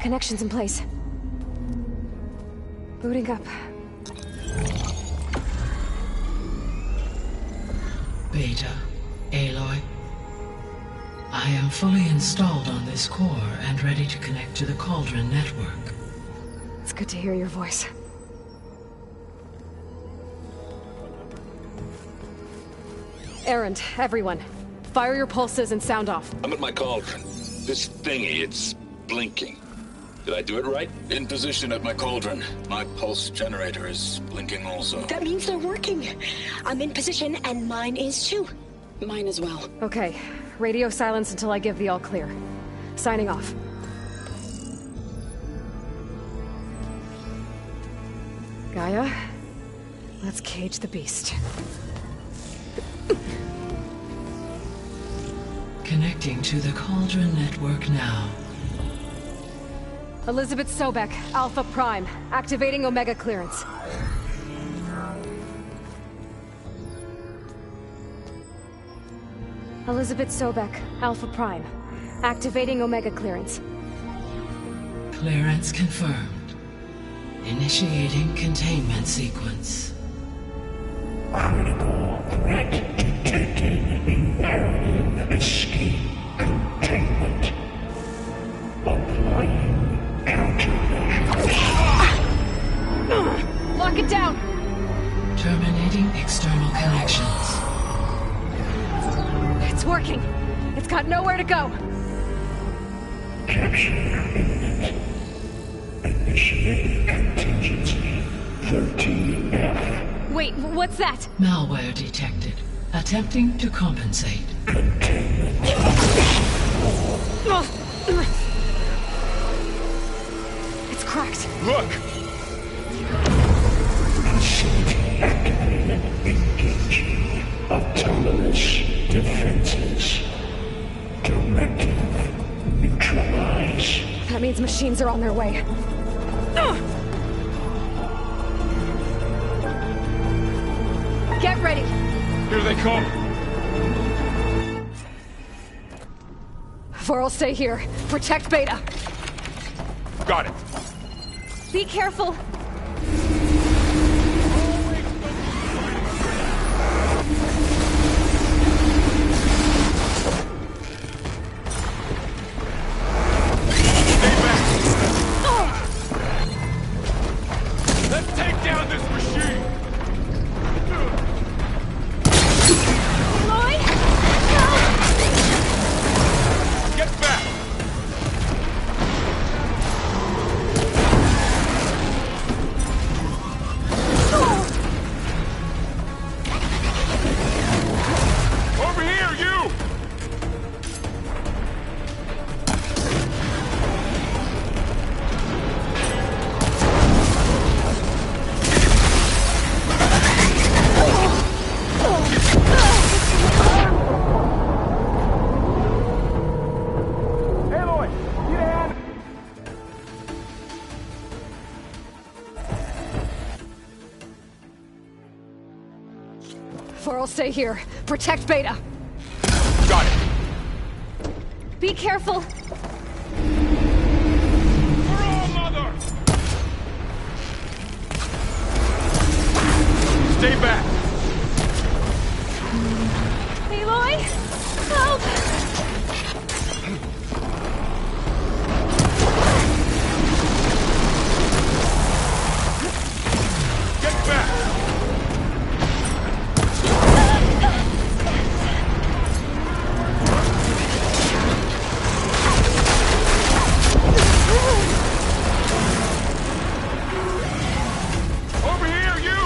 Connections in place. Booting up. Beta, Aloy. I am fully installed on this core and ready to connect to the Cauldron network. It's good to hear your voice. Erend, everyone. Fire your pulses and sound off. I'm at my Cauldron. This thingy, it's blinking. Did I do it right? In position at my Cauldron. My pulse generator is blinking also. That means they're working. I'm in position and mine is too. Mine as well. Okay. Radio silence until I give the all clear. Signing off. Gaia, let's cage the beast. Connecting to the Cauldron network now. Elizabeth Sobek, Alpha Prime, activating Omega clearance. Elizabeth Sobek, Alpha Prime, activating Omega clearance. Clearance confirmed. Initiating containment sequence. Critical threat detected. Imperative escape containment. Applying countermeasures. Lock it down! Terminating external connections. It's working. It's got nowhere to go. Capture imminent. Initiating contingency 13F. Wait, what's that? Malware detected. Attempting to compensate. Containment. It's cracked. Look! Facility activated. Engaging autonomous defenses. Directive. Neutralize. That means machines are on their way. Get ready! Here they come! For'll stay here. Protect Beta. Got it. Be careful. Let's take down this machine! Aloy! Help! Get back! Over here, you! For'll stay here. Protect Beta. Got it. Be careful. For all mother! Stay back! Aloy! Help! Get back! Over here, you!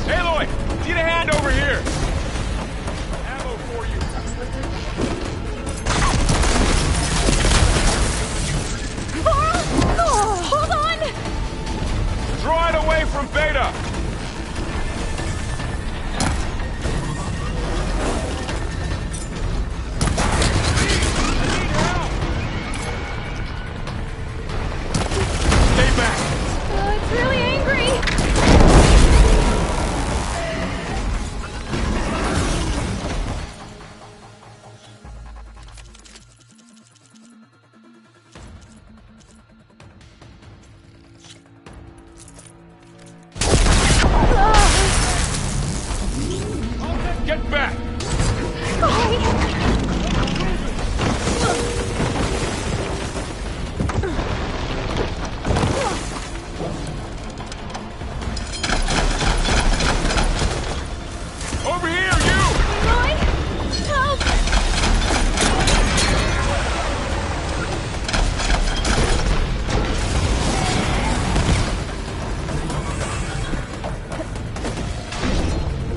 Aloy! Need a hand over here! Ammo for you! Hold on! Draw it away from Beta! Stay back! It's really angry! Get back! Over here, you! Aloy! Help!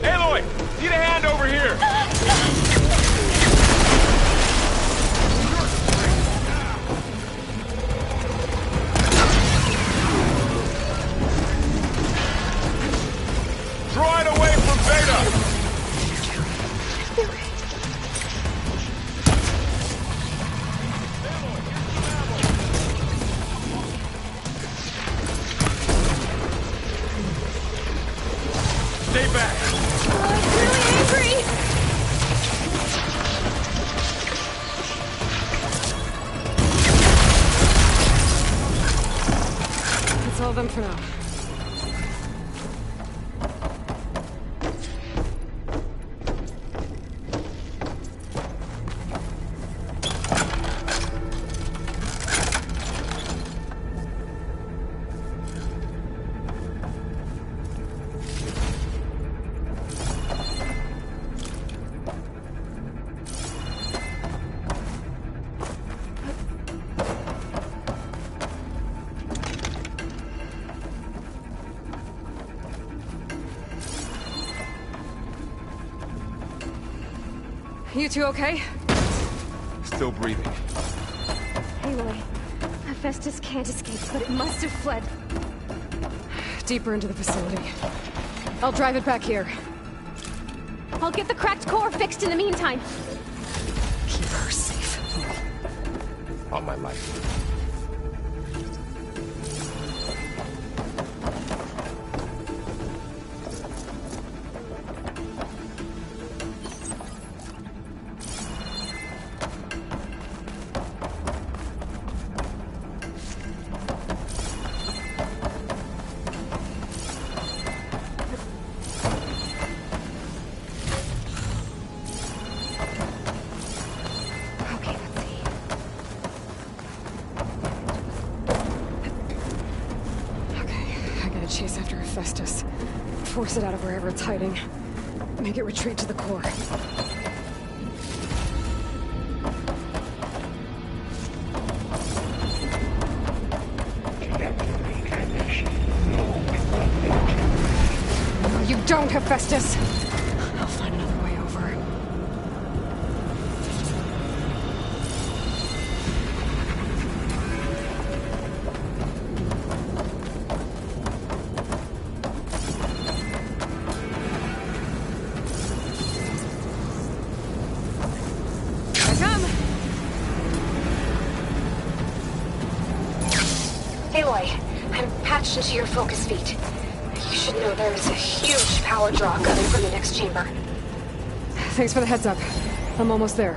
Aloy! Need a hand over here! Draw it away from Beta! Stay back! It's really angry! That's all of them for now. You two okay? Still breathing. Aloy, Hephaestus can't escape, but it must have fled. Deeper into the facility. I'll drive it back here. I'll get the cracked core fixed in the meantime. Keep her safe. On my life. Hephaestus. Force it out of wherever it's hiding. Make it retreat to the core. No, you don't, Hephaestus! I'll find another way over. Aloy, I'm patched into your focus feed. You should know there is a huge power draw coming from the next chamber. Thanks for the heads up. I'm almost there.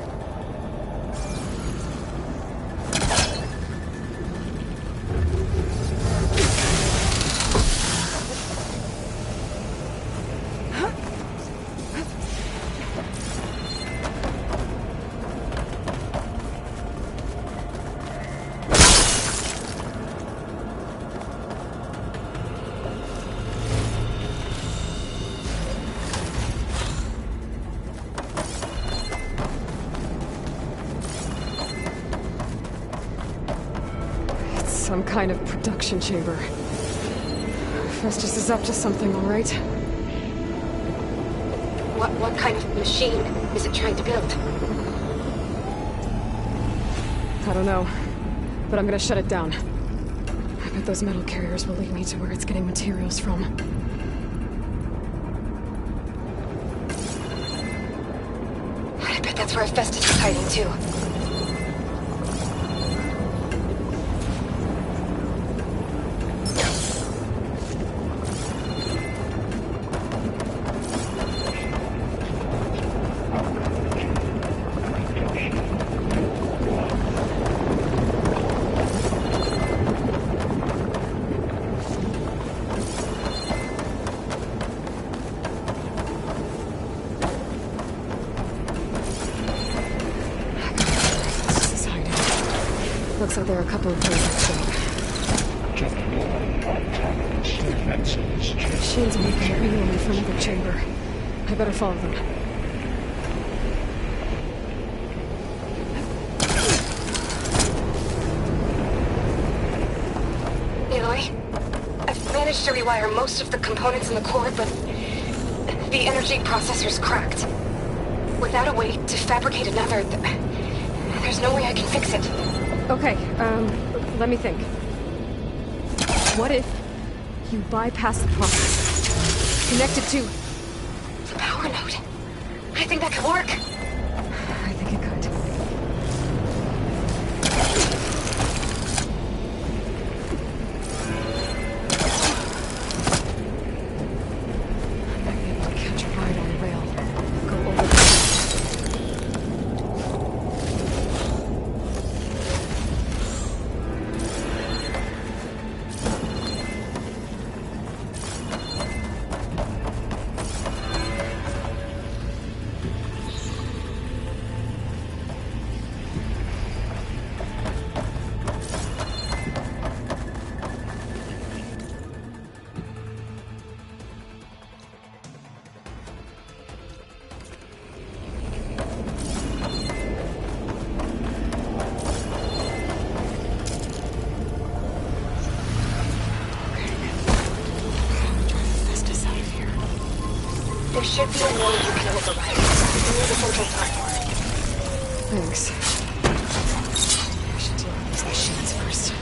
Some kind of production chamber. Festus is up to something, all right? What kind of machine is it trying to build? I don't know, but I'm gonna shut it down. I bet those metal carriers will lead me to where it's getting materials from. I bet that's where Festus is hiding too. Looks like there are a couple of places to go. Machines are making a beeline for another chamber. I better follow them. Aloy, I've managed to rewire most of the components in the core, but the energy processor's cracked. Without a way to fabricate another, there's no way I can fix it. Okay, let me think. What if you bypass the process? Connect it to the power node. I think that could work. I think it could. I might be able to catch a ride on the rail. Go over the There should be a node you can override. Near the central platform. Thanks. I should deal with these machines first.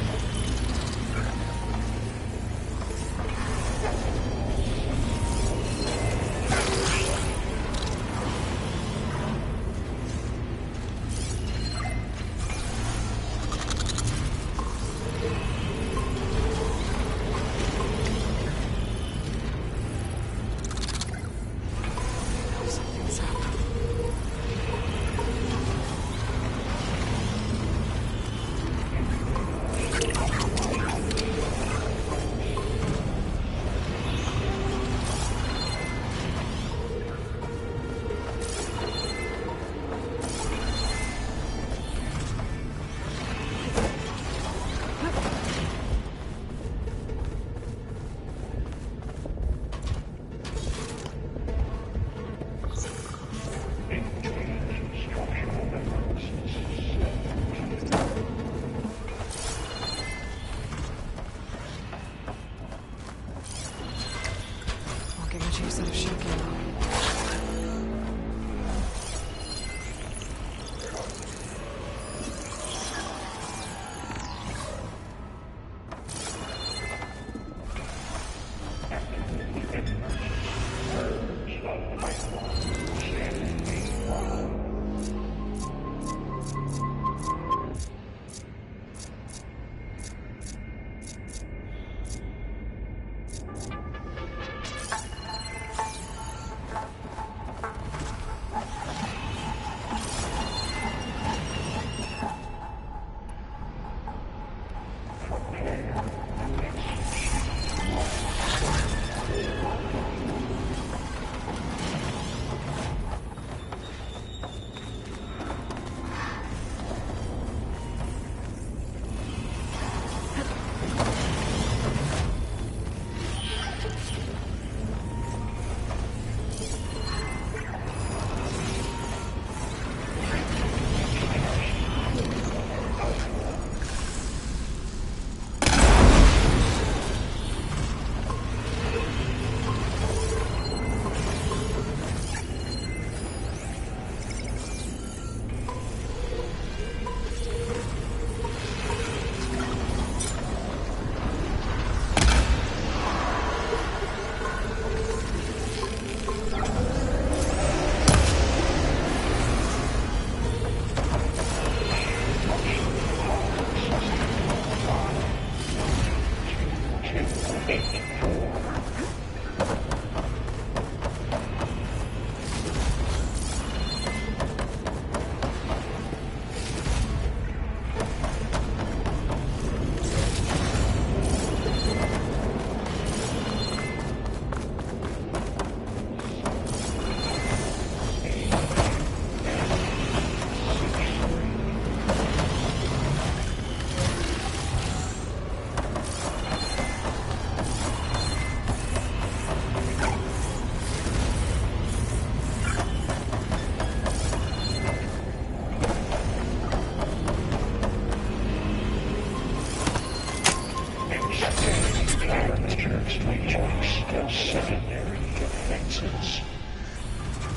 attacks and secondary defenses.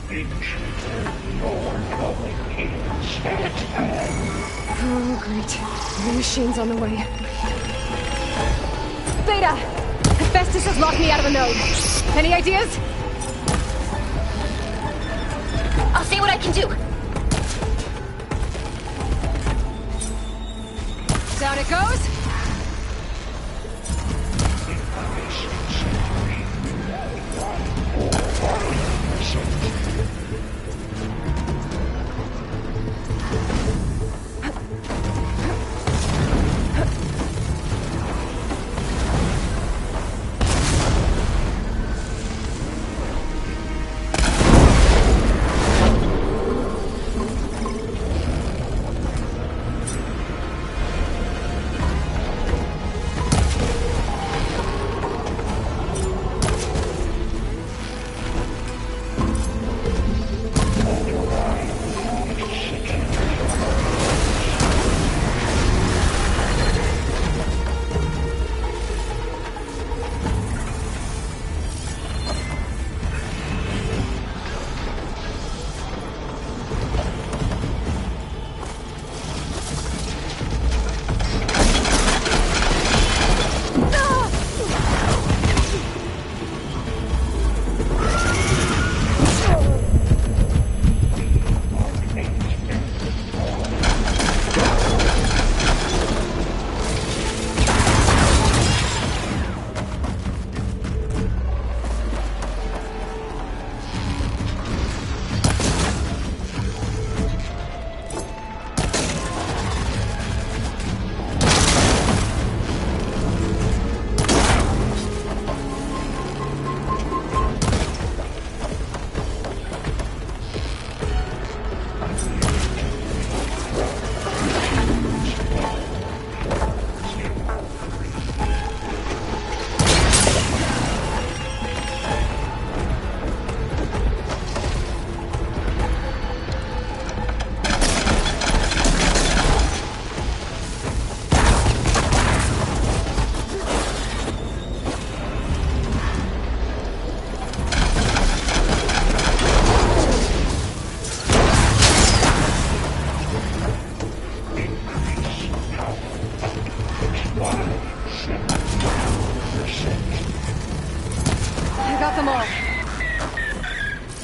Ancient non-public agents at hand. Oh, great. The machine's on the way. Beta! Hephaestus has locked me out of a node. Any ideas? I'll see what I can do. Down it goes.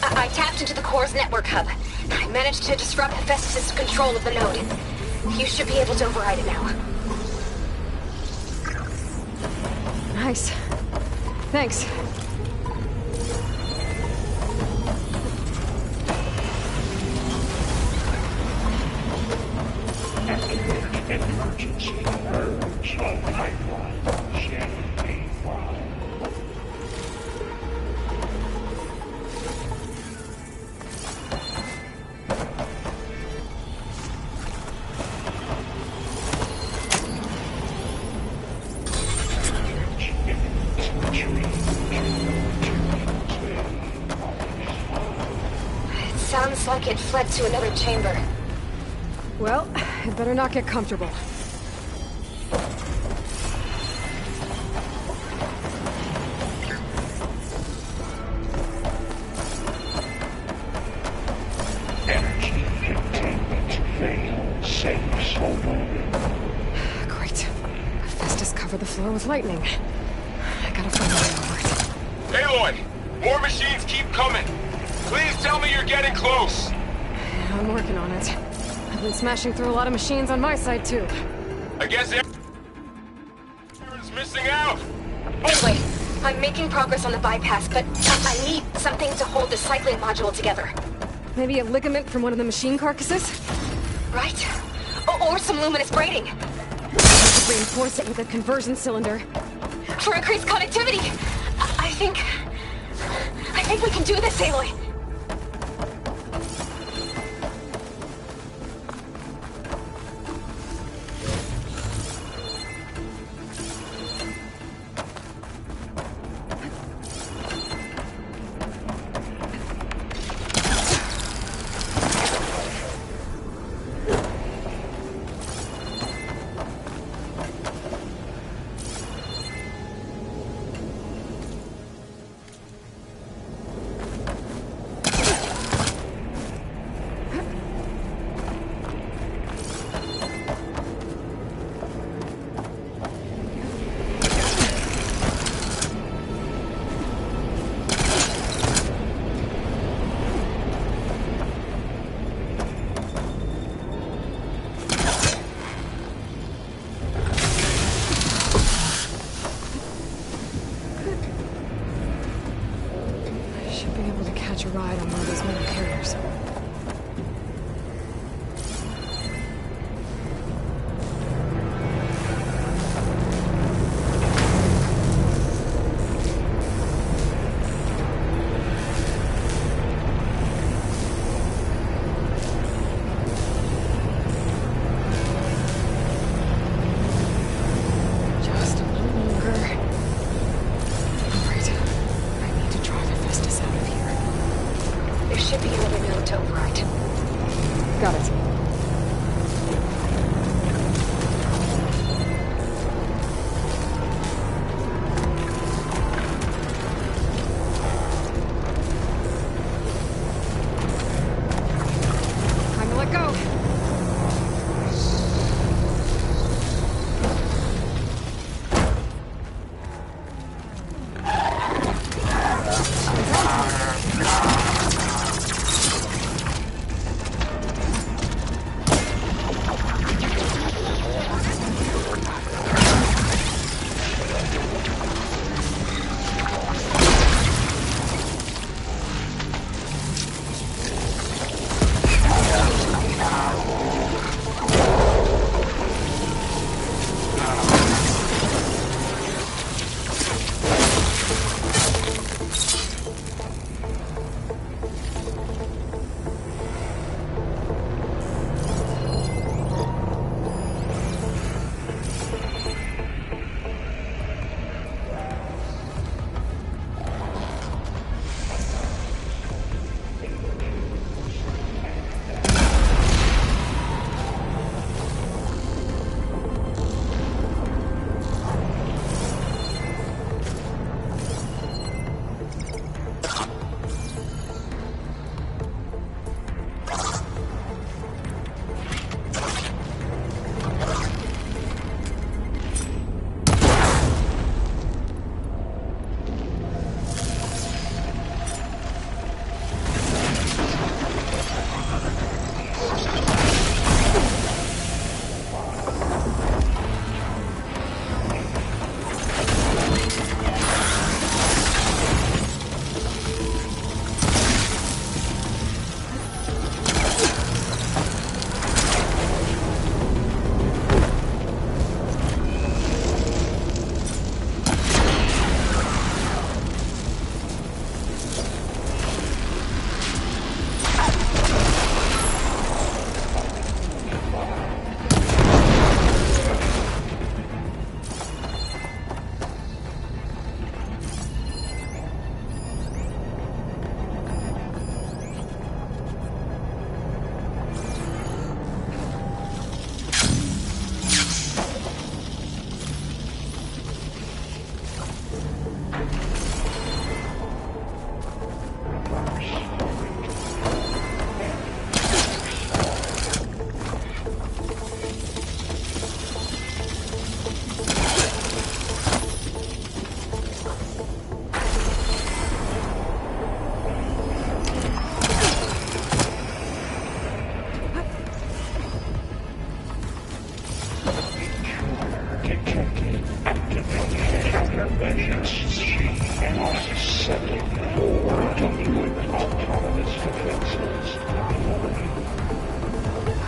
I tapped into the core's network hub. I managed to disrupt Hephaestus' control of the node. You should be able to override it now. Nice. Thanks. Activate emergency alerts on pipeline J85. Sounds like it fled to another chamber. Well, it better not get comfortable. Energy containment failed. Safe over. Great. Hephaestus covered the floor with lightning. I gotta find a way over it. Aloy! More machines keep coming! Please tell me you're getting close! I'm working on it. I've been smashing through a lot of machines on my side, too. I guess everyone's missing out! Anyway, I'm making progress on the bypass, but I need something to hold the cycling module together. Maybe a ligament from one of the machine carcasses? Right? Or some luminous braiding. I could reinforce it with a conversion cylinder. For increased connectivity! I think we can do this, Aloy. to ride on one of those metal carriers.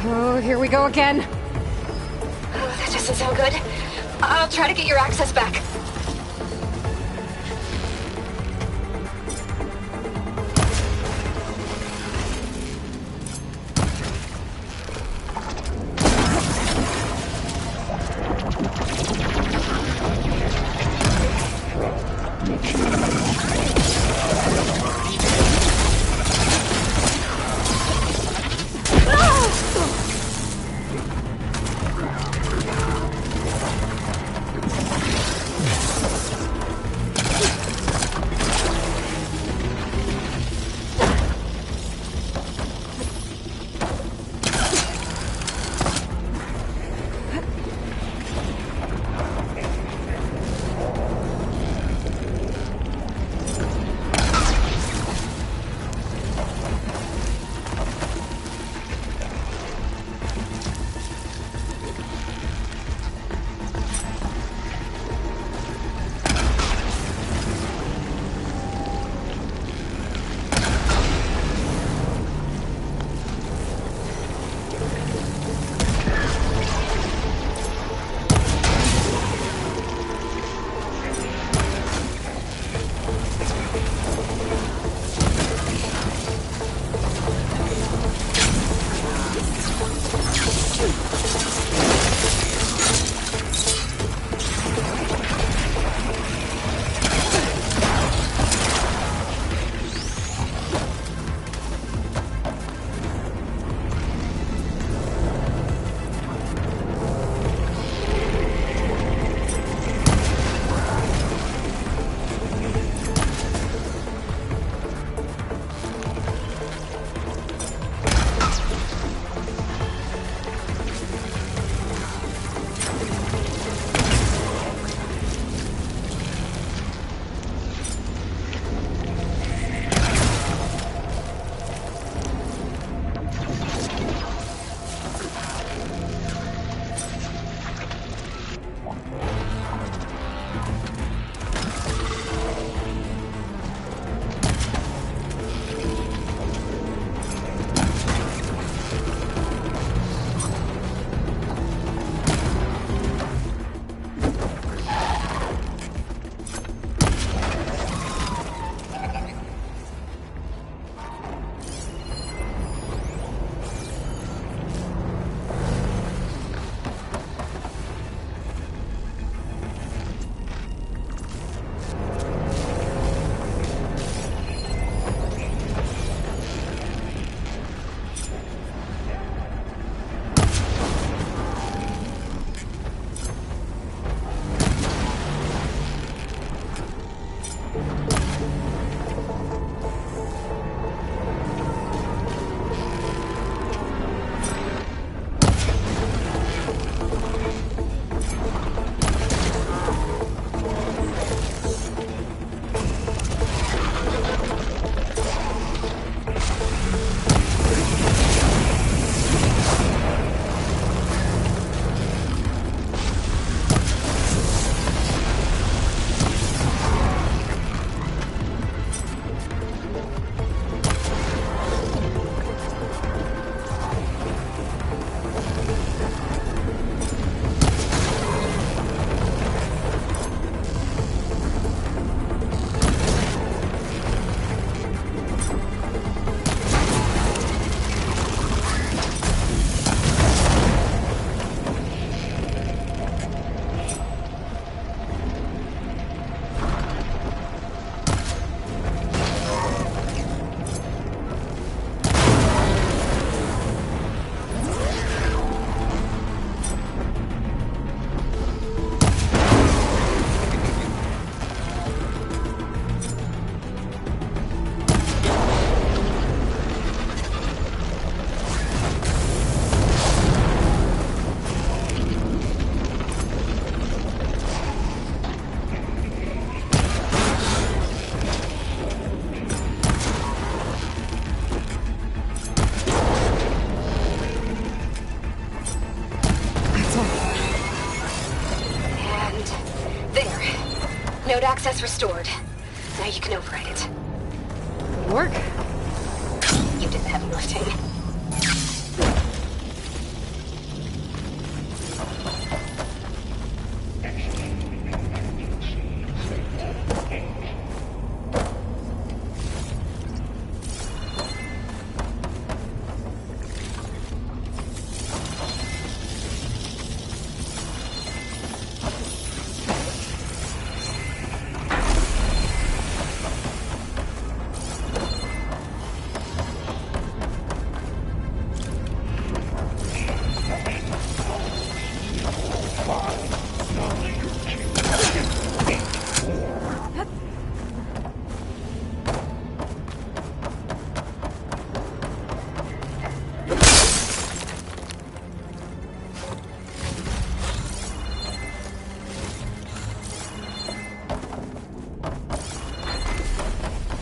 Oh, here we go again. Oh, that doesn't sound good. I'll try to get your access back. access restored. Now you can override it. Good work. You did the heavy lifting.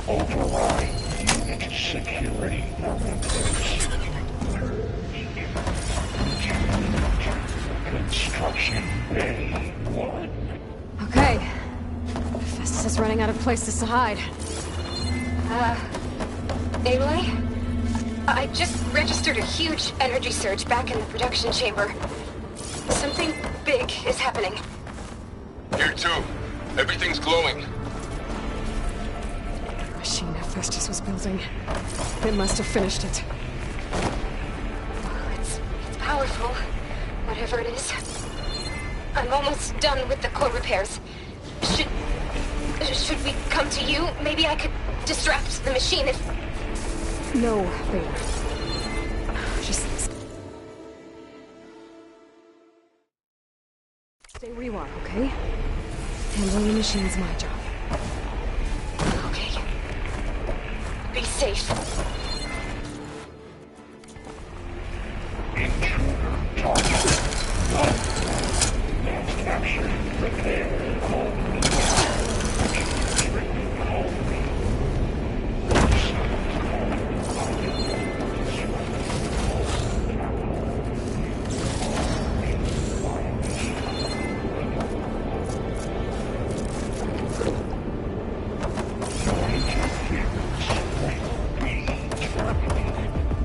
Override unit security parameters. Construction Bay 1. Okay. Festus is running out of places to hide. Aloy? I just registered a huge energy surge back in the production chamber. Something big is happening. Here too. Everything's glowing. Machine Hephaestus was building. It must have finished it. It's powerful, whatever it is. I'm almost done with the core repairs. Should we come to you? Maybe I could distract the machine if... No, Beta. Just... stay where you are, okay? Handling the machine's my job. Okay. Be safe. Intruder target. Not captured. Repair. Only. Restricted only.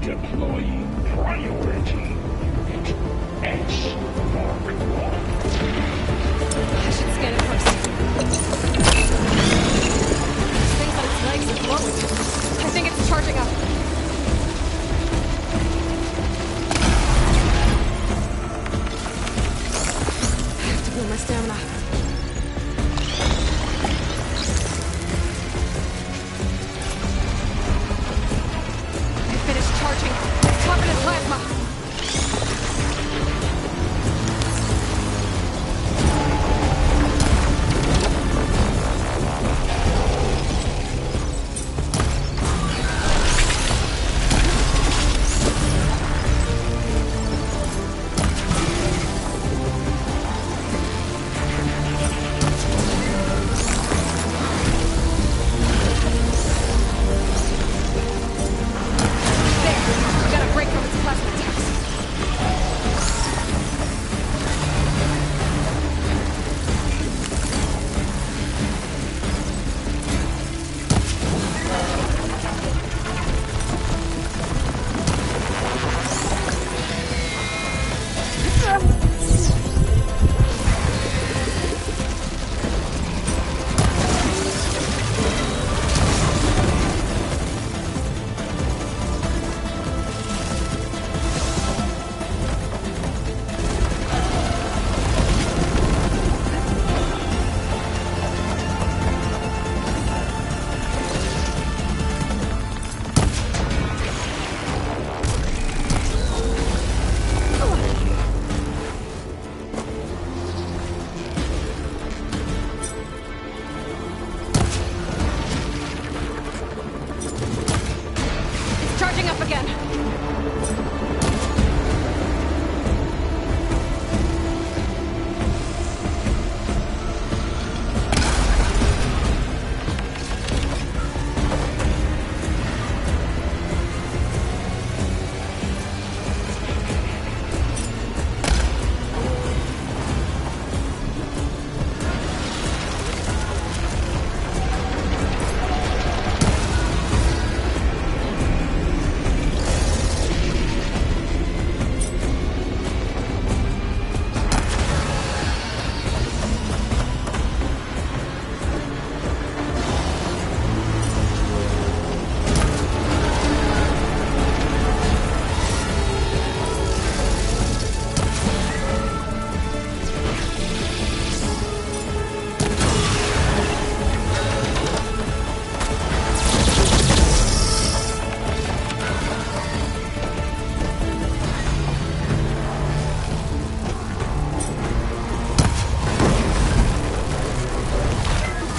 Deploying priority unit X Mark 1. I should scan it first. This thing's on its legs and glowing. I think it's charging up. I have to build my stamina. I finished charging. Covered in plasma.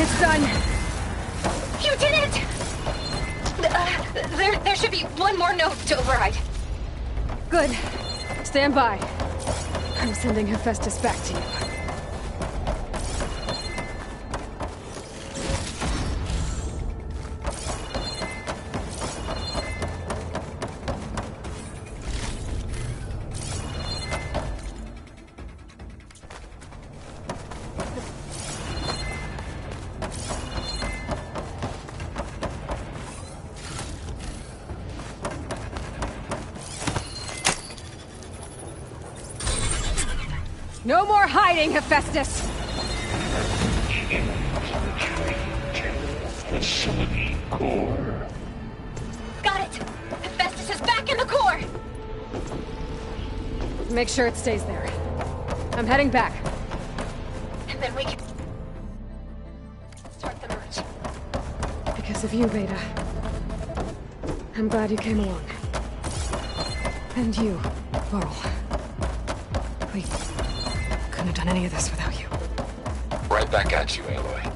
It's done! You did it! There should be one more node to override. Good. Stand by. I'm sending Hephaestus back to you. No more hiding, Hephaestus! Facility core. Got it! Hephaestus is back in the core! Make sure it stays there. I'm heading back. And then we can start the merge. Because of you, Beta. I'm glad you came along. And you, Varl. We couldn't have done any of this without you. Right back at you, Aloy.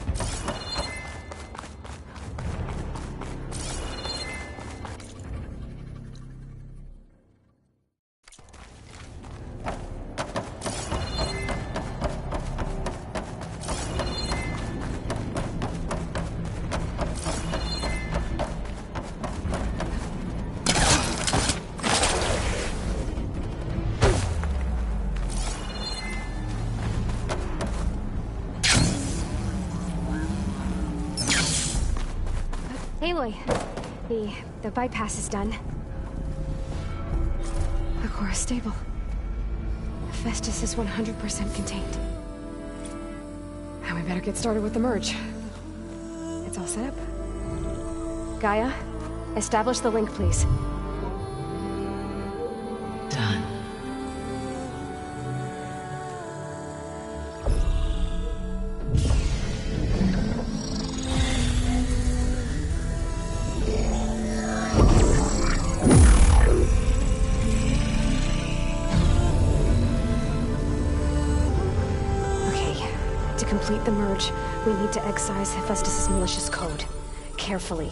Aloy, the bypass is done. The core is stable. Hephaestus is 100% contained. Now we better get started with the merge. It's all set up. Gaia, establish the link, please. Done. To complete the merge, we need to excise Hephaestus' malicious code. Carefully.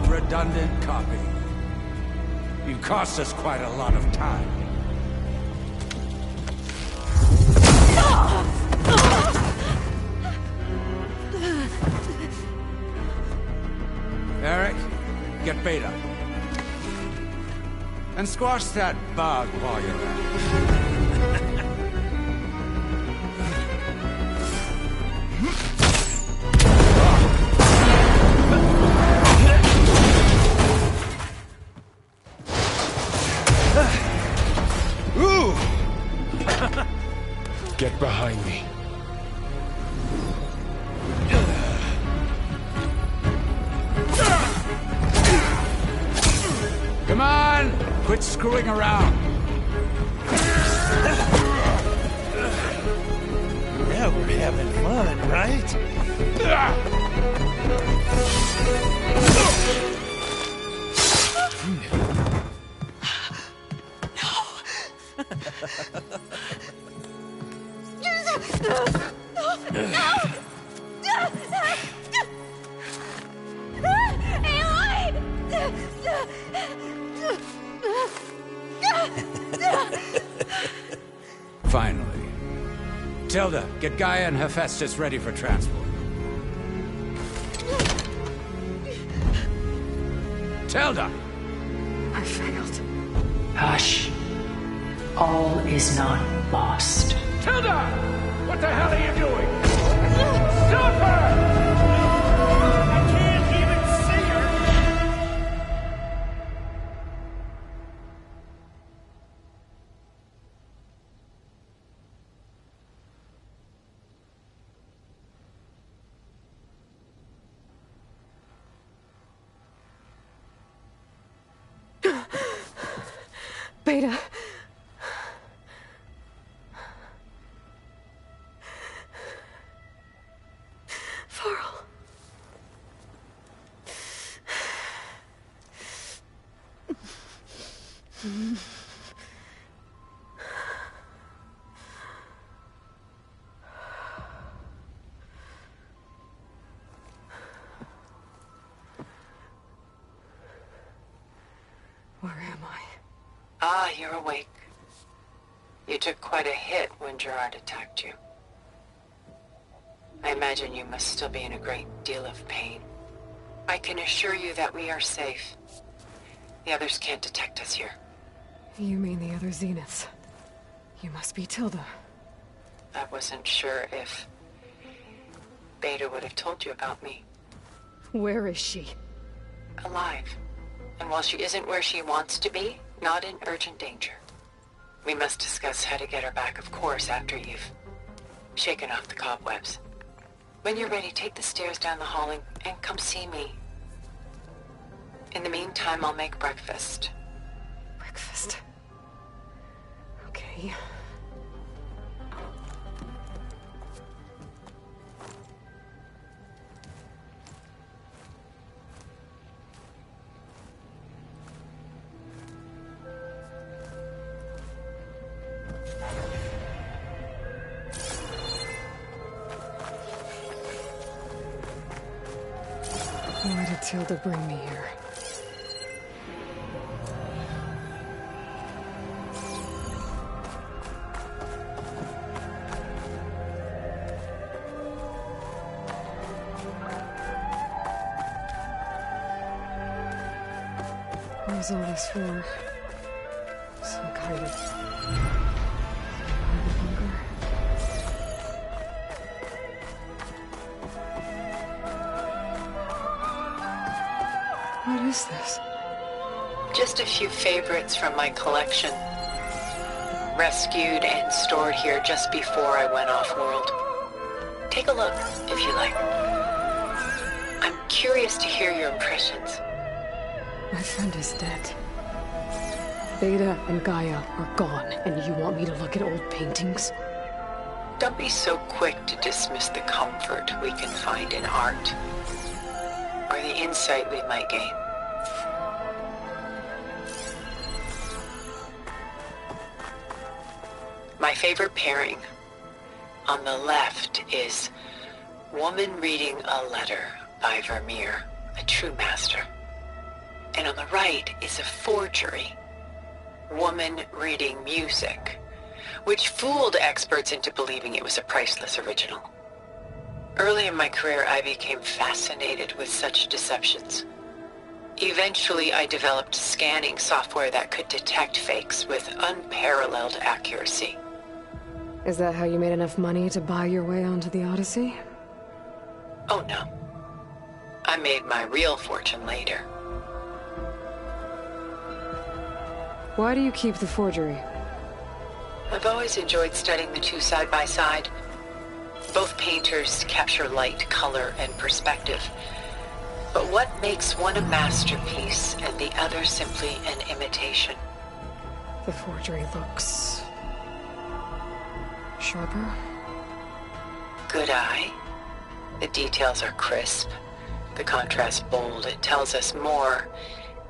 Redundant copy. You cost us quite a lot of time. Eric, get Beta. And squash that bug while you're at it. Get behind me. Come on! Quit screwing around! Now we're having fun, right? Finally. Tilda, get Gaia and Hephaestus ready for transport. Tilda! I failed. Hush. All is not lost. Tilda! What the hell are you doing? Stop her! I can't even see her! Beta. Varl. Where am I? Ah, you're awake. You took quite a hit when Gerard attacked you. I imagine you must still be in a great deal of pain. I can assure you that we are safe. The others can't detect us here. You mean the other Zeniths? You must be Tilda. I wasn't sure if Beta would have told you about me. Where is she? Alive. And while she isn't where she wants to be, not in urgent danger. We must discuss how to get her back, of course, after you've shaken off the cobwebs. When you're ready, take the stairs down the hall and come see me. In the meantime, I'll make breakfast. Breakfast? Okay. Why did Tilda bring me here? What was all this for? Some kind of hunger? What is this? Just a few favorites from my collection. Rescued and stored here just before I went off-world. Take a look, if you like. I'm curious to hear your impressions. My friend is dead. Beta and Gaia are gone, and you want me to look at old paintings? Don't be so quick to dismiss the comfort we can find in art, or the insight we might gain. My favorite pairing on the left is Woman Reading a Letter by Vermeer, a true master. And on the right is a forgery, Woman Reading Music, which fooled experts into believing it was a priceless original. Early in my career, I became fascinated with such deceptions. Eventually, I developed scanning software that could detect fakes with unparalleled accuracy. Is that how you made enough money to buy your way onto the Odyssey? Oh no. I made my real fortune later. Why do you keep the forgery? I've always enjoyed studying the two side by side. Both painters capture light, color, and perspective. But what makes one a masterpiece and the other simply an imitation? The forgery looks sharper. Good eye. The details are crisp. The contrast bold. It tells us more,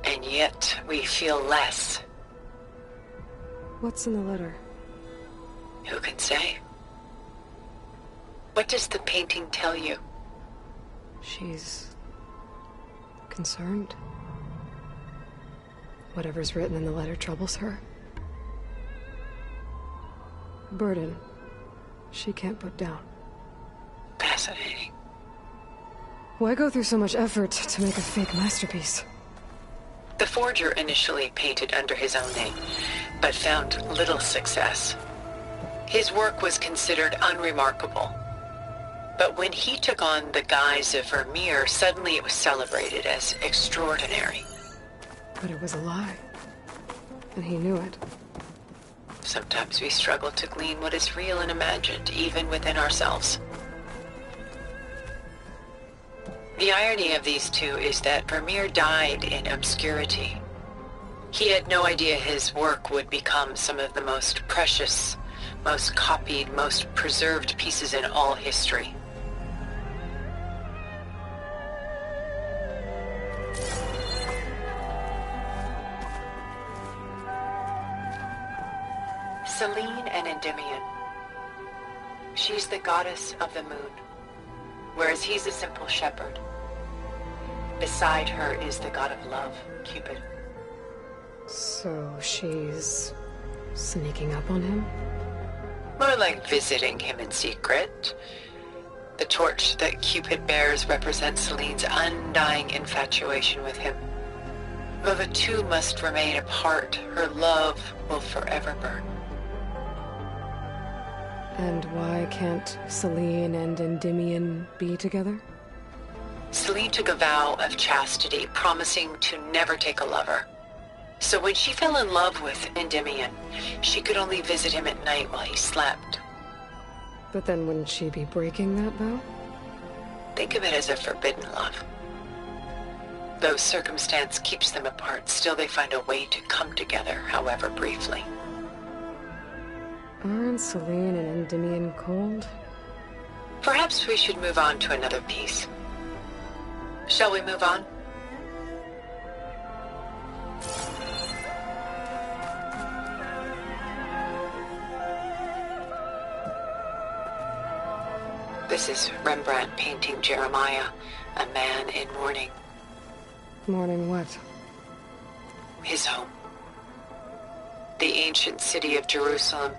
and yet we feel less. What's in the letter? Who can say? What does the painting tell you? She's concerned. Whatever's written in the letter troubles her. A burden she can't put down. Fascinating. Why go through so much effort to make a fake masterpiece? The forger initially painted under his own name, but found little success. His work was considered unremarkable. But when he took on the guise of Vermeer, suddenly it was celebrated as extraordinary. But it was a lie. And he knew it. Sometimes we struggle to glean what is real and imagined, even within ourselves. The irony of these two is that Vermeer died in obscurity. He had no idea his work would become some of the most precious, most copied, most preserved pieces in all history. Selene and Endymion. She's the goddess of the moon, whereas he's a simple shepherd. Beside her is the god of love, Cupid. So she's sneaking up on him? More like visiting him in secret. The torch that Cupid bears represents Selene's undying infatuation with him. Though the two must remain apart, her love will forever burn. And why can't Selene and Endymion be together? Selene took a vow of chastity, promising to never take a lover. So when she fell in love with Endymion, she could only visit him at night while he slept. But then wouldn't she be breaking that vow? Think of it as a forbidden love. Though circumstance keeps them apart, still they find a way to come together, however briefly. Aren't Selene and Endymion cold? Perhaps we should move on to another piece. Shall we move on? This is Rembrandt painting Jeremiah, a man in mourning. Mourning what? His home. The ancient city of Jerusalem.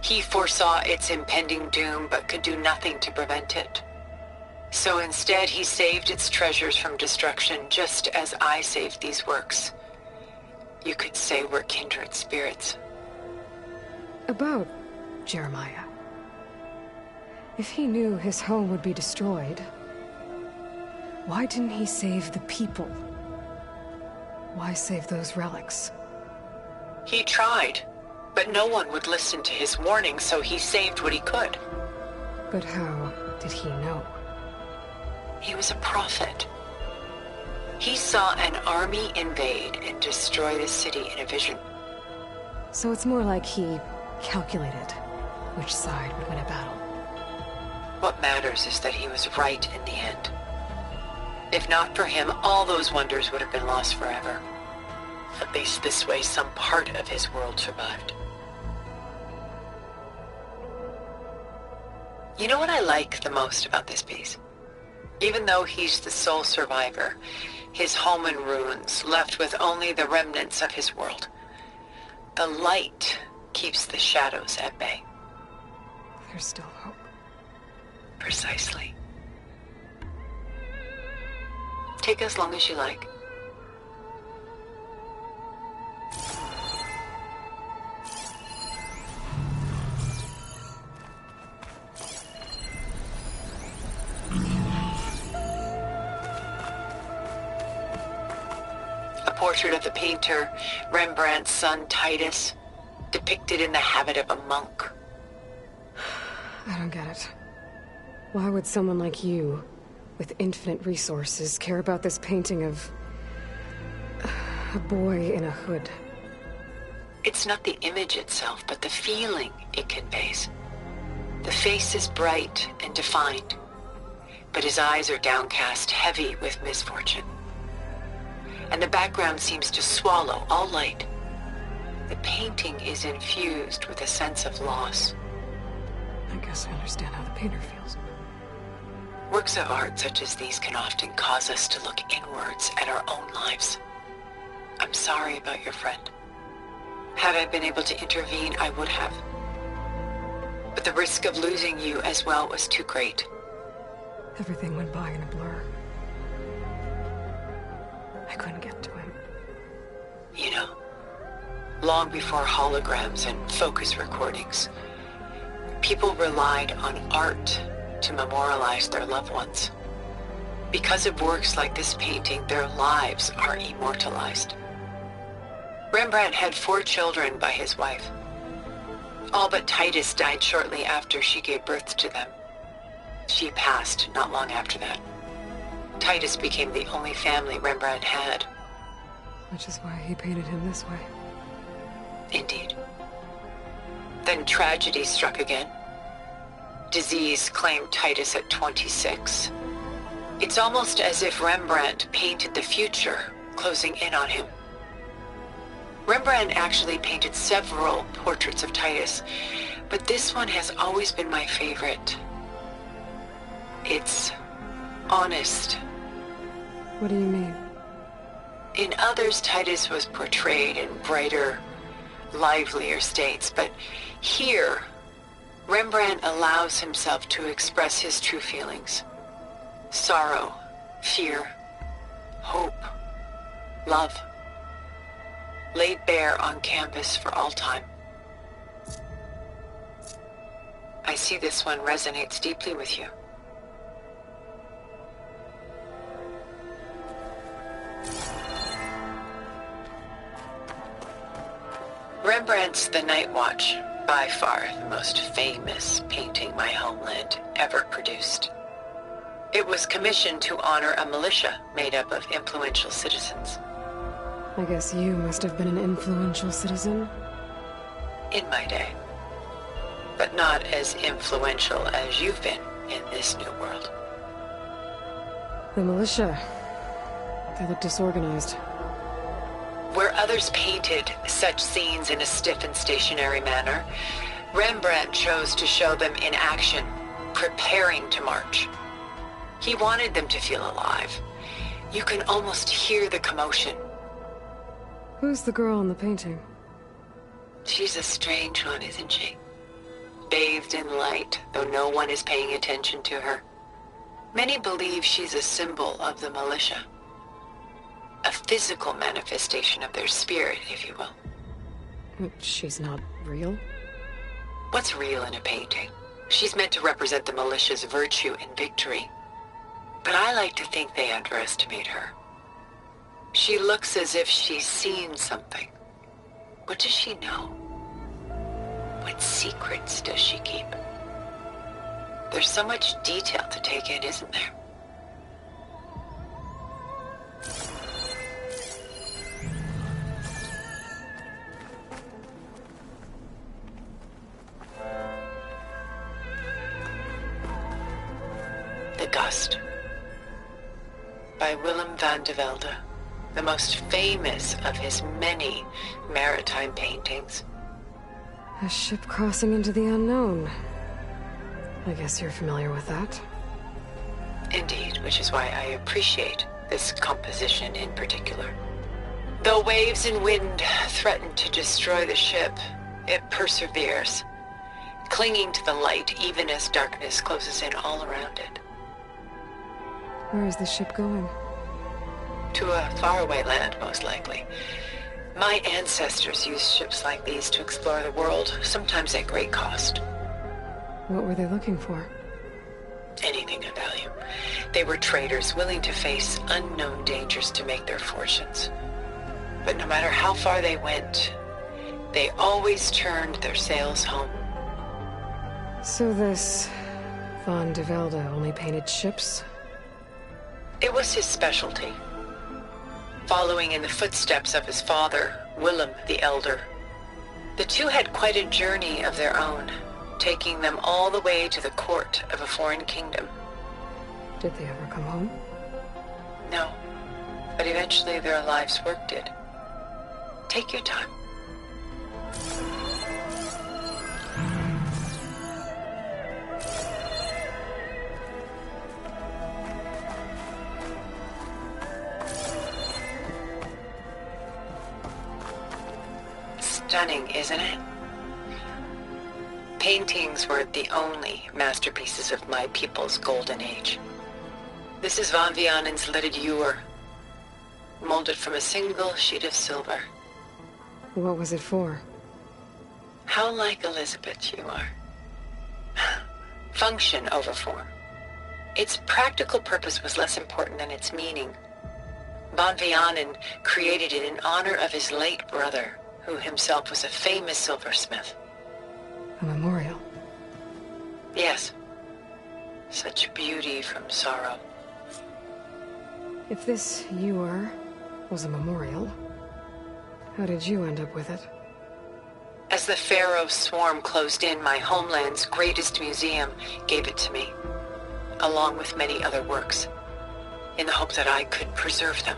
He foresaw its impending doom, but could do nothing to prevent it. So instead, he saved its treasures from destruction, just as I saved these works. You could say we're kindred spirits. About Jeremiah. If he knew his home would be destroyed, why didn't he save the people? Why save those relics? He tried, but no one would listen to his warning, so he saved what he could. But how did he know? He was a prophet. He saw an army invade and destroy the city in a vision. So it's more like he calculated which side would win a battle. What matters is that he was right in the end. If not for him, all those wonders would have been lost forever. At least this way, some part of his world survived. You know what I like the most about this piece? Even though he's the sole survivor, his home in ruins, left with only the remnants of his world. The light keeps the shadows at bay. There's still hope. Precisely. Take as long as you like. A portrait of the painter, Rembrandt's son Titus, depicted in the habit of a monk. I don't get it. Why would someone like you, with infinite resources, care about this painting of a boy in a hood? It's not the image itself, but the feeling it conveys. The face is bright and defined, but his eyes are downcast, heavy with misfortune. And the background seems to swallow all light. The painting is infused with a sense of loss. I guess I understand how the painter feels. Works of art such as these can often cause us to look inwards at our own lives. I'm sorry about your friend. Had I been able to intervene, I would have. But the risk of losing you as well was too great. Everything went by in a blur. I couldn't get to him. You know, long before holograms and focus recordings, people relied on art to memorialize their loved ones. Because of works like this painting, their lives are immortalized. Rembrandt had 4 children by his wife. All but Titus died shortly after she gave birth to them. She passed not long after that. Titus became the only family Rembrandt had. Which is why he painted him this way. Indeed. Then tragedy struck again. Disease claimed Titus at 26. It's almost as if Rembrandt painted the future, closing in on him. Rembrandt actually painted several portraits of Titus, but this one has always been my favorite. It's honest. What do you mean? In others, Titus was portrayed in brighter, livelier states, but here, Rembrandt allows himself to express his true feelings. Sorrow, fear, hope, love. Laid bare on canvas for all time. I see this one resonates deeply with you. Rembrandt's The Night Watch, by far the most famous painting my homeland ever produced. It was commissioned to honor a militia made up of influential citizens. I guess you must have been an influential citizen. In my day. But not as influential as you've been in this new world. The militia. They look disorganized. Where others painted such scenes in a stiff and stationary manner, Rembrandt chose to show them in action, preparing to march. He wanted them to feel alive. You can almost hear the commotion. Who's the girl in the painting? She's a strange one, isn't she? Bathed in light, though no one is paying attention to her. Many believe she's a symbol of the militia. A physical manifestation of their spirit, if you will. She's not real? What's real in a painting? She's meant to represent the militia's virtue and victory. But I like to think they underestimate her. She looks as if she's seen something. What does she know? What secrets does she keep? There's so much detail to take in, isn't there? The Gust, by Willem van de Velde, the most famous of his many maritime paintings. A ship crossing into the unknown. I guess you're familiar with that. Indeed, which is why I appreciate this composition in particular. Though waves and wind threaten to destroy the ship, it perseveres, clinging to the light even as darkness closes in all around it. Where is the ship going? To a faraway land, most likely. My ancestors used ships like these to explore the world, sometimes at great cost. What were they looking for? Anything of value. They were traders willing to face unknown dangers to make their fortunes. But no matter how far they went, they always turned their sails home. So this Van de Velde only painted ships? It was his specialty. Following in the footsteps of his father, Willem the Elder. The two had quite a journey of their own, taking them all the way to the court of a foreign kingdom. Did they ever come home? No, but eventually their life's work did. Take your time. stunning, isn't it? Paintings were the only masterpieces of my people's golden age. This is Von Vianen's Lidded Ewer, molded from a single sheet of silver. What was it for? How like Elizabeth you are. Function over form. Its practical purpose was less important than its meaning. Von Vianen created it in honor of his late brother, who himself was a famous silversmith. A memorial? Yes. Such beauty from sorrow. If this ewer was a memorial, how did you end up with it? As the Pharaoh swarm closed in, my homeland's greatest museum gave it to me, along with many other works, in the hope that I could preserve them.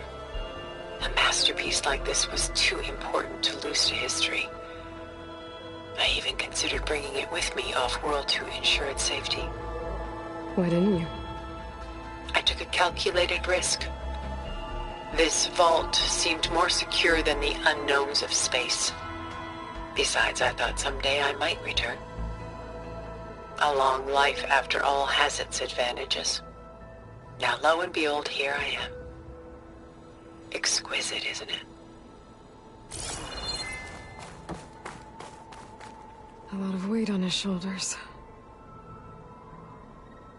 A masterpiece like this was too important to lose to history. I even considered bringing it with me off-world to ensure its safety. Why didn't you? I took a calculated risk. This vault seemed more secure than the unknowns of space. Besides, I thought someday I might return. A long life, after all, has its advantages. Now, lo and behold, here I am. Exquisite, isn't it? A lot of weight on his shoulders.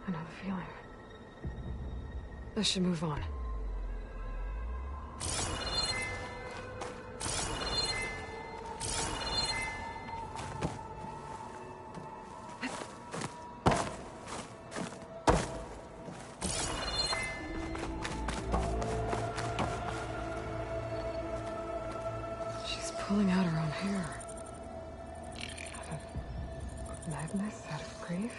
I know the feeling. I should move on. She's pulling out her own hair. Out of madness, out of grief.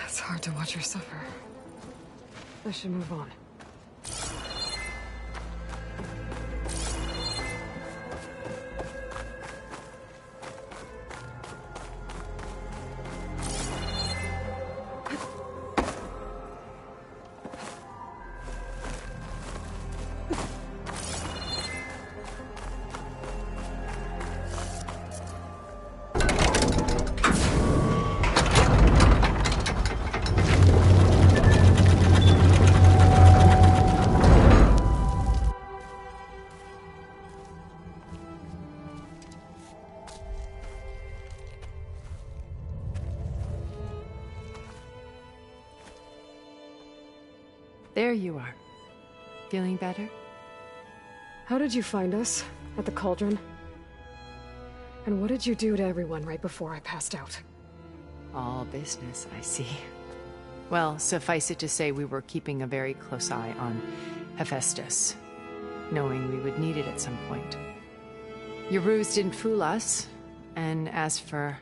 It's hard to watch her suffer. I should move on. There you are. Feeling better? How did you find us? At the cauldron? And what did you do to everyone right before I passed out? All business, I see. Well, suffice it to say we were keeping a very close eye on Hephaestus, knowing we would need it at some point. Your ruse didn't fool us, and as for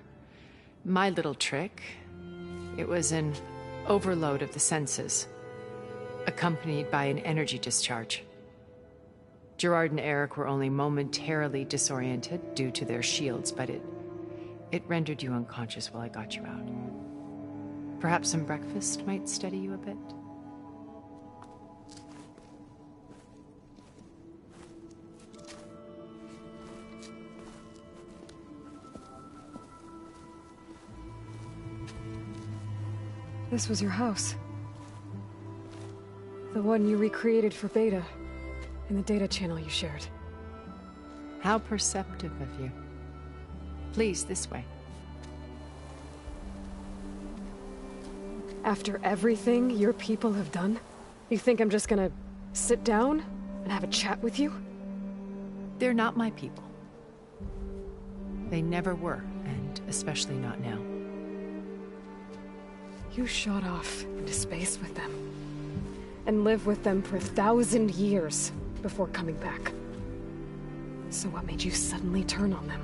my little trick, it was an overload of the senses, accompanied by an energy discharge. Gerard and Eric were only momentarily disoriented due to their shields, but it rendered you unconscious while I got you out. Perhaps some breakfast might steady you a bit? This was your house. The one you recreated for Beta, in the data channel you shared. How perceptive of you. Please, this way. After everything your people have done, you think I'm just gonna sit down and have a chat with you? They're not my people. They never were, and especially not now. You shot off into space with them, and lived with them for 1,000 years before coming back. So what made you suddenly turn on them?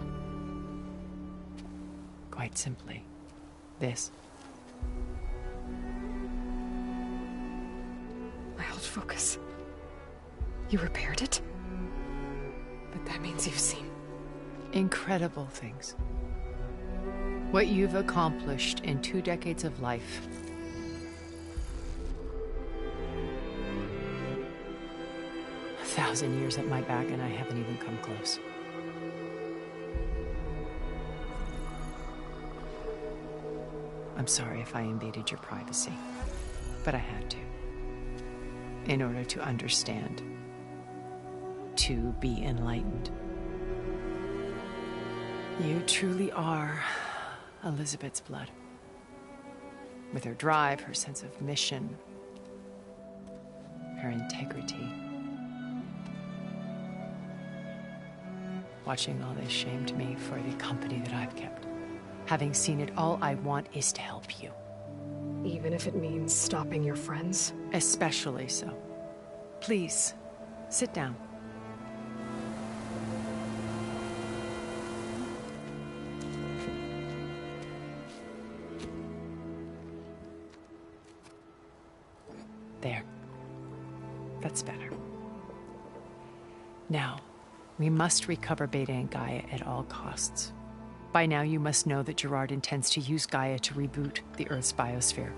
Quite simply, this. My old focus. You repaired it? But that means you've seen... incredible things. What you've accomplished in 2 decades of life. A 1,000 years at my back and I haven't even come close. I'm sorry if I invaded your privacy, but I had to. In order to understand. To be enlightened. You truly are Elizabeth's blood. With her drive, her sense of mission, her integrity. Watching all this shamed me for the company that I've kept. Having seen it, all I want is to help you. Even if it means stopping your friends? Especially so. Please, sit down. There. That's better. Now, we must recover Beta and Gaia at all costs. By now, you must know that Gerard intends to use Gaia to reboot the Earth's biosphere.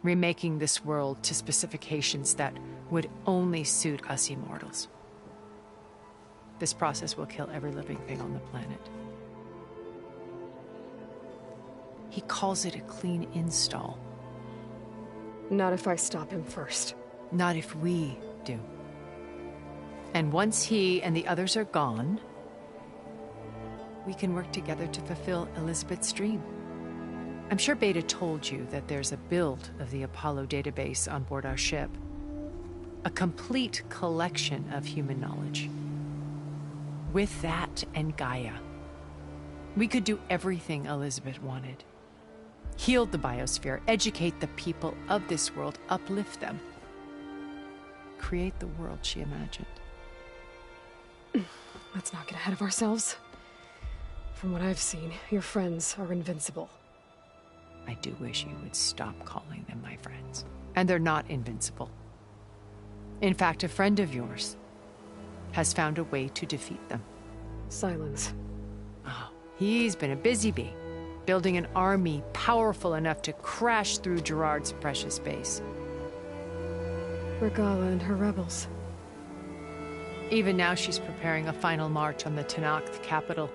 Remaking this world to specifications that would only suit us immortals. This process will kill every living thing on the planet. He calls it a clean install. Not if I stop him first. Not if we do. And once he and the others are gone, we can work together to fulfill Elizabeth's dream. I'm sure Beta told you that there's a build of the Apollo database on board our ship. A complete collection of human knowledge. With that and Gaia, we could do everything Elizabeth wanted. Heal the biosphere, educate the people of this world, uplift them. Create the world she imagined. Let's not get ahead of ourselves. From what I've seen, your friends are invincible. I do wish you would stop calling them my friends. And they're not invincible. In fact, a friend of yours has found a way to defeat them. Silence. Oh, he's been a busy bee, building an army powerful enough to crash through Gerard's precious base. Regalla and her rebels. Even now, she's preparing a final march on the Tenakth capital.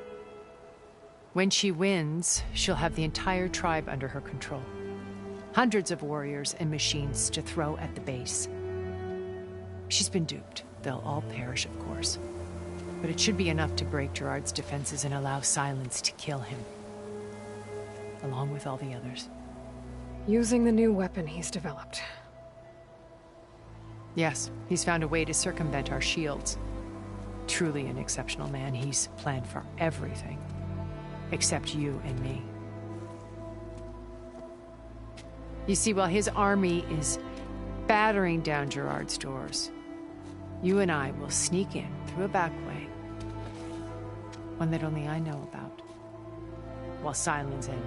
When she wins, she'll have the entire tribe under her control. Hundreds of warriors and machines to throw at the base. She's been duped. They'll all perish, of course. But it should be enough to break Gerard's defenses and allow Silence to kill him. Along with all the others. Using the new weapon he's developed. Yes, he's found a way to circumvent our shields. Truly an exceptional man. He's planned for everything. Except you and me. You see, while his army is battering down Gerard's doors, you and I will sneak in through a back way. One that only I know about. While Silence and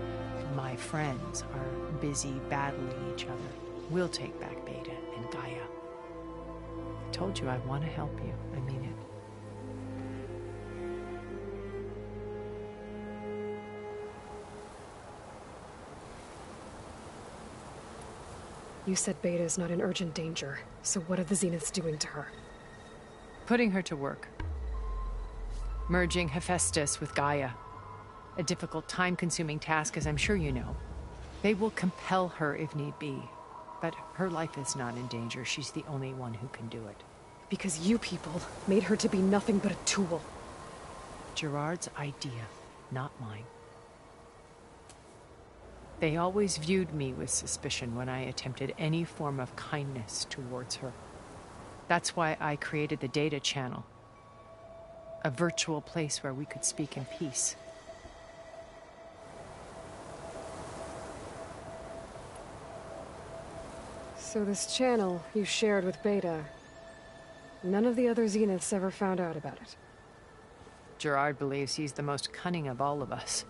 my friends are busy battling each other, we'll take back Beta and Gaia. I told you I want to help you. I mean it. You said Beta is not in urgent danger, so what are the Zeniths doing to her? Putting her to work. Merging Hephaestus with Gaia. A difficult, time-consuming task, as I'm sure you know. They will compel her if need be. But her life is not in danger. She's the only one who can do it. Because you people made her to be nothing but a tool. Gerard's idea, not mine. They always viewed me with suspicion when I attempted any form of kindness towards her. That's why I created the data channel. A virtual place where we could speak in peace. So this channel you shared with Beta, none of the other Zeniths ever found out about it? Gerard believes he's the most cunning of all of us.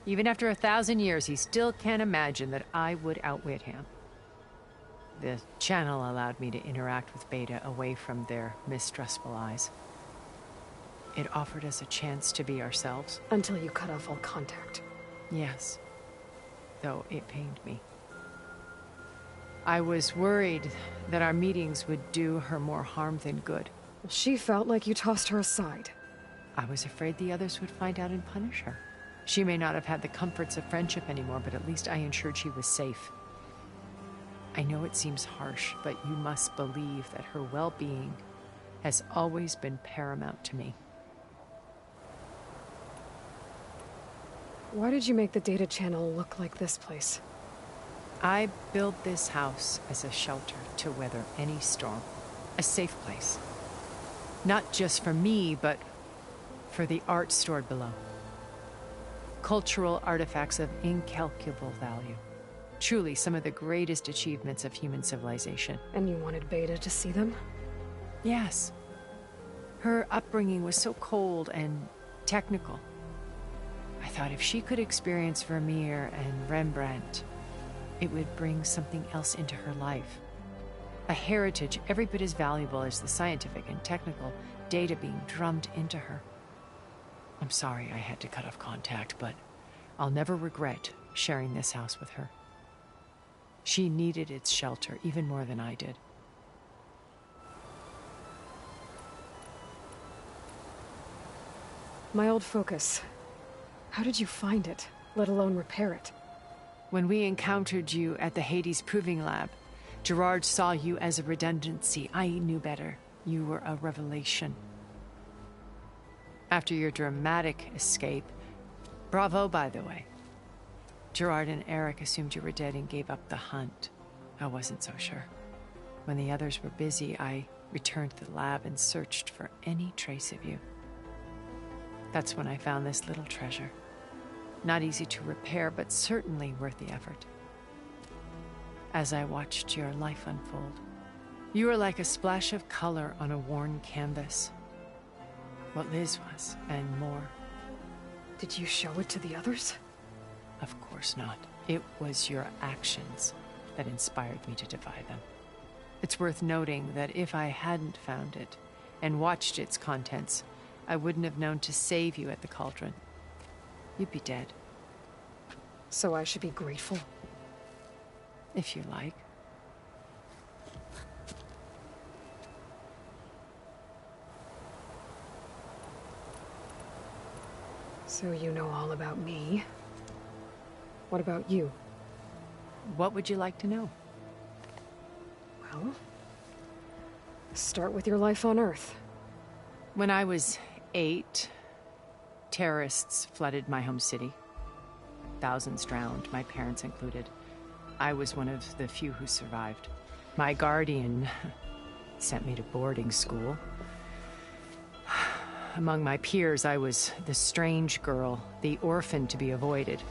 Even after 1,000 years, he still can't imagine that I would outwit him. The channel allowed me to interact with Beta away from their mistrustful eyes. It offered us a chance to be ourselves. Until you cut off all contact. Yes. Though it pained me. I was worried that our meetings would do her more harm than good. Well, she felt like you tossed her aside. I was afraid the others would find out and punish her. She may not have had the comforts of friendship anymore, but at least I ensured she was safe. I know it seems harsh, but you must believe that her well-being has always been paramount to me. Why did you make the data channel look like this place? I built this house as a shelter to weather any storm. A safe place. Not just for me, but for the art stored below. Cultural artifacts of incalculable value. Truly some of the greatest achievements of human civilization. And you wanted Beta to see them? Yes. Her upbringing was so cold and technical. I thought if she could experience Vermeer and Rembrandt, it would bring something else into her life. A heritage every bit as valuable as the scientific and technical data being drummed into her. I'm sorry I had to cut off contact, but I'll never regret sharing this house with her. She needed its shelter even more than I did. My old focus. How did you find it, let alone repair it? When we encountered you at the Hades Proving Lab, Gerard saw you as a redundancy. I knew better. You were a revelation. After your dramatic escape, bravo, by the way. Gerard and Eric assumed you were dead and gave up the hunt. I wasn't so sure. When the others were busy, I returned to the lab and searched for any trace of you. That's when I found this little treasure. Not easy to repair, but certainly worth the effort. As I watched your life unfold, you were like a splash of color on a worn canvas. What Liz was, and more. Did you show it to the others? Of course not. It was your actions that inspired me to defy them. It's worth noting that if I hadn't found it and watched its contents, I wouldn't have known to save you at the Cauldron. You'd be dead. So I should be grateful? If you like. So you know all about me. What about you? What would you like to know? Well, start with your life on Earth. When I was 8, terrorists flooded my home city. Thousands drowned, my parents included. I was one of the few who survived. My guardian sent me to boarding school. Among my peers, I was the strange girl, the orphan to be avoided.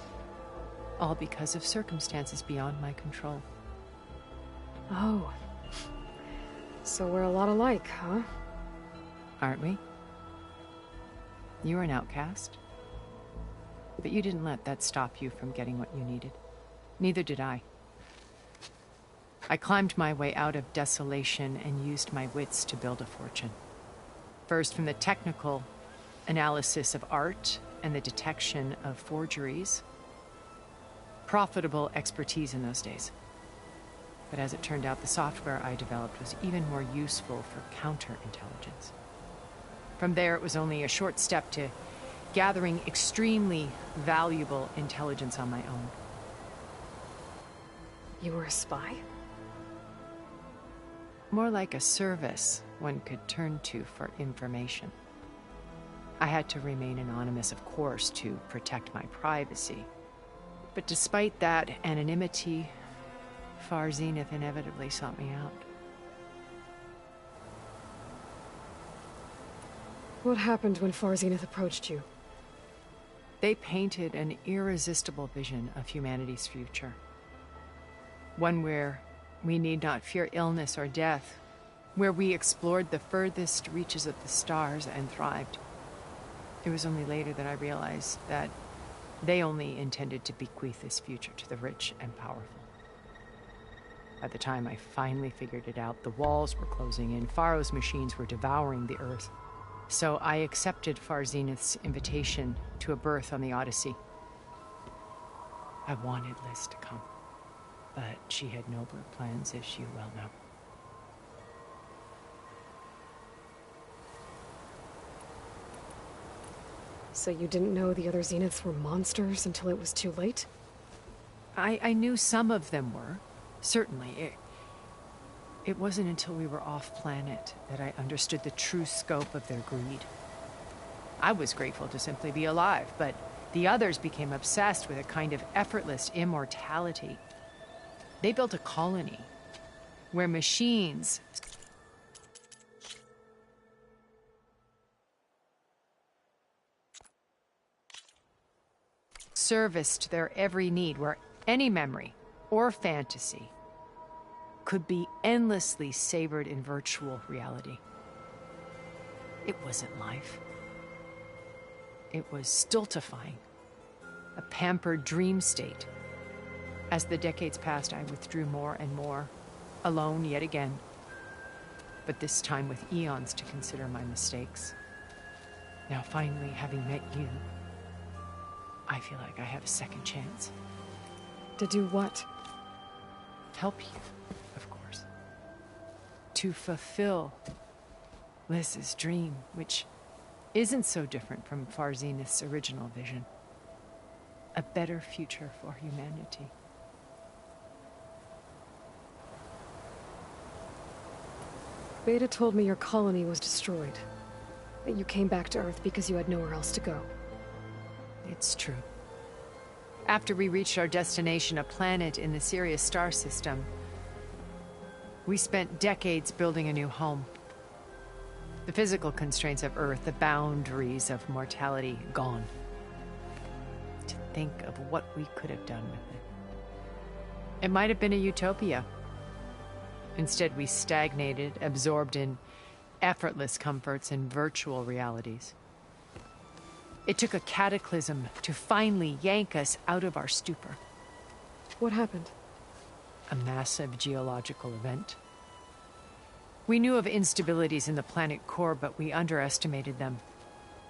All because of circumstances beyond my control. Oh. So we're a lot alike, huh? Aren't we? You were an outcast. But you didn't let that stop you from getting what you needed. Neither did I. I climbed my way out of desolation and used my wits to build a fortune. First, from the technical analysis of art and the detection of forgeries. Profitable expertise in those days. But as it turned out, the software I developed was even more useful for counterintelligence. From there, it was only a short step to gathering extremely valuable intelligence on my own. You were a spy? More like a service one could turn to for information. I had to remain anonymous, of course, to protect my privacy. But despite that anonymity, Far Zenith inevitably sought me out. What happened when Far Zenith approached you? They painted an irresistible vision of humanity's future. One where we need not fear illness or death, where we explored the furthest reaches of the stars and thrived. It was only later that I realized that they only intended to bequeath this future to the rich and powerful. By the time I finally figured it out, the walls were closing in, Pharaoh's machines were devouring the Earth. So I accepted Far Zenith's invitation to a berth on the Odyssey. I wanted Liz to come, but she had nobler plans, as you well know. So you didn't know the other Zeniths were monsters until it was too late? I knew some of them were. Certainly. It wasn't until we were off-planet that I understood the true scope of their greed. I was grateful to simply be alive, but the others became obsessed with a kind of effortless immortality. They built a colony where machines serviced their every need, where any memory or fantasy could be endlessly savored in virtual reality. It wasn't life. It was stultifying, a pampered dream state. As the decades passed, I withdrew more and more, alone yet again, but this time with eons to consider my mistakes. Now finally, having met you, I feel like I have a second chance. To do what? Help you, of course. To fulfill Liz's dream, which isn't so different from Far Zenith's original vision. A better future for humanity. Beta told me your colony was destroyed. That you came back to Earth because you had nowhere else to go. It's true. After we reached our destination, a planet in the Sirius star system, we spent decades building a new home. The physical constraints of Earth, the boundaries of mortality, gone. To think of what we could have done with it. It might have been a utopia. Instead, we stagnated, absorbed in effortless comforts and virtual realities. It took a cataclysm to finally yank us out of our stupor. What happened? A massive geological event. We knew of instabilities in the planet core, but we underestimated them.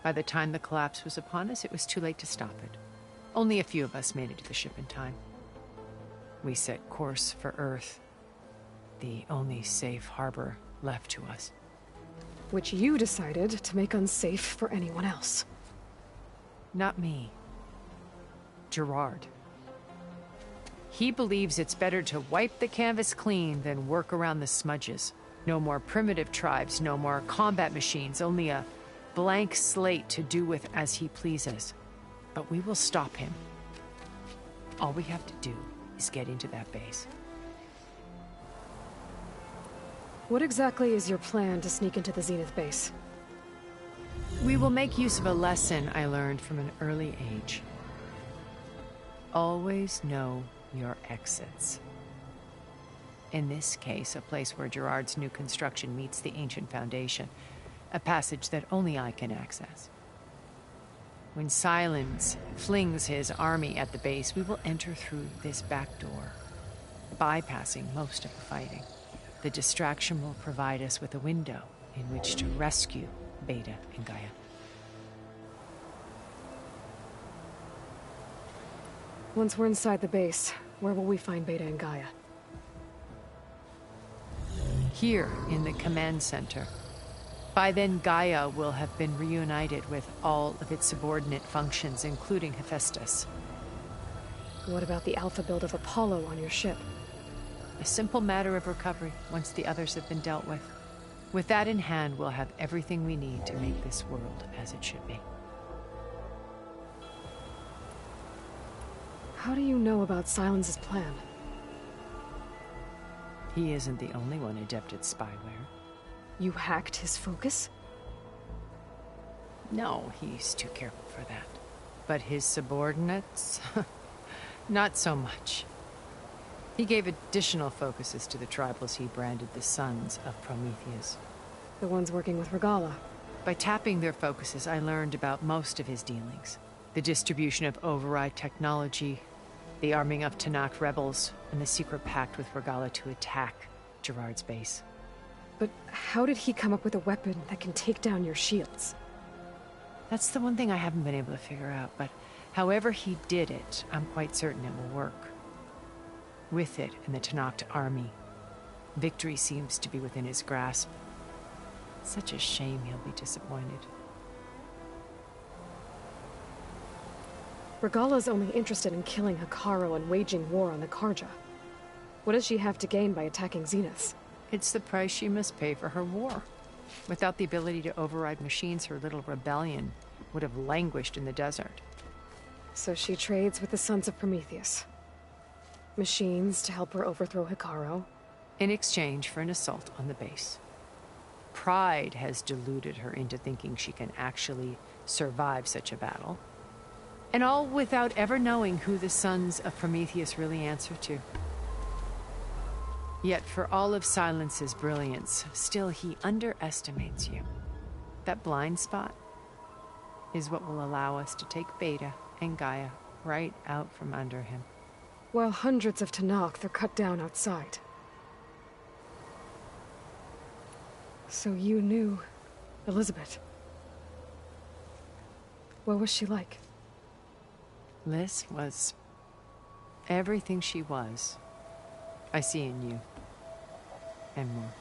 By the time the collapse was upon us, it was too late to stop it. Only a few of us made it to the ship in time. We set course for Earth, the only safe harbor left to us. Which you decided to make unsafe for anyone else. Not me. Gerard. He believes it's better to wipe the canvas clean than work around the smudges. No more primitive tribes, no more combat machines, only a blank slate to do with as he pleases. But we will stop him. All we have to do is get into that base. What exactly is your plan to sneak into the Zenith base? We will make use of a lesson I learned from an early age. Always know your exits. In this case, a place where Gerard's new construction meets the ancient foundation, a passage that only I can access. When Sylens flings his army at the base, we will enter through this back door, bypassing most of the fighting. The distraction will provide us with a window in which to rescue Beta and Gaia. Once we're inside the base, where will we find Beta and Gaia? Here, in the command center. By then, Gaia will have been reunited with all of its subordinate functions, including Hephaestus. What about the Alpha build of Apollo on your ship? A simple matter of recovery, once the others have been dealt with. With that in hand, we'll have everything we need to make this world as it should be. How do you know about Sylens' plan? He isn't the only one adept at spyware. You hacked his focus? No, he's too careful for that. But his subordinates? Not so much. He gave additional focuses to the tribals he branded the Sons of Prometheus. The ones working with Regalla. By tapping their focuses, I learned about most of his dealings. The distribution of override technology, the arming of Tenakth rebels, and the secret pact with Regalla to attack Gerard's base. But how did he come up with a weapon that can take down your shields? That's the one thing I haven't been able to figure out, but however he did it, I'm quite certain it will work. With it and the Tenakth army, victory seems to be within his grasp. Such a shame he'll be disappointed. Regalla's only interested in killing Hekarro and waging war on the Karja. What does she have to gain by attacking Zeniths? It's the price she must pay for her war. Without the ability to override machines, her little rebellion would have languished in the desert. So she trades with the Sons of Prometheus. Machines to help her overthrow Hekarro. In exchange for an assault on the base. Pride has deluded her into thinking she can actually survive such a battle. And all without ever knowing who the Sons of Prometheus really answer to. Yet for all of Silence's brilliance, still he underestimates you. That blind spot is what will allow us to take Beta and Gaia right out from under him. While hundreds of Tenakth are cut down outside. So you knew Elizabeth. What was she like? Liz was everything she was. I see in you. And more.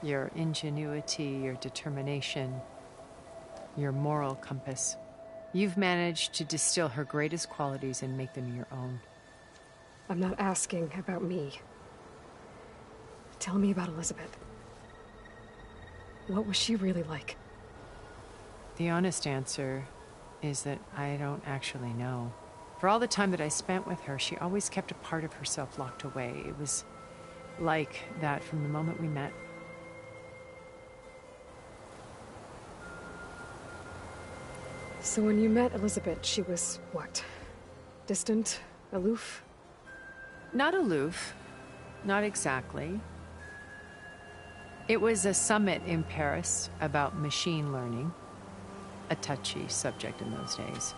Your ingenuity, your determination, your moral compass. You've managed to distill her greatest qualities and make them your own. I'm not asking about me. Tell me about Elizabeth. What was she really like? The honest answer is that I don't actually know. For all the time that I spent with her, she always kept a part of herself locked away. It was like that from the moment we met. So when you met Elizabeth, she was what? Distant? Aloof? Not aloof. Not exactly. It was a summit in Paris about machine learning. A touchy subject in those days.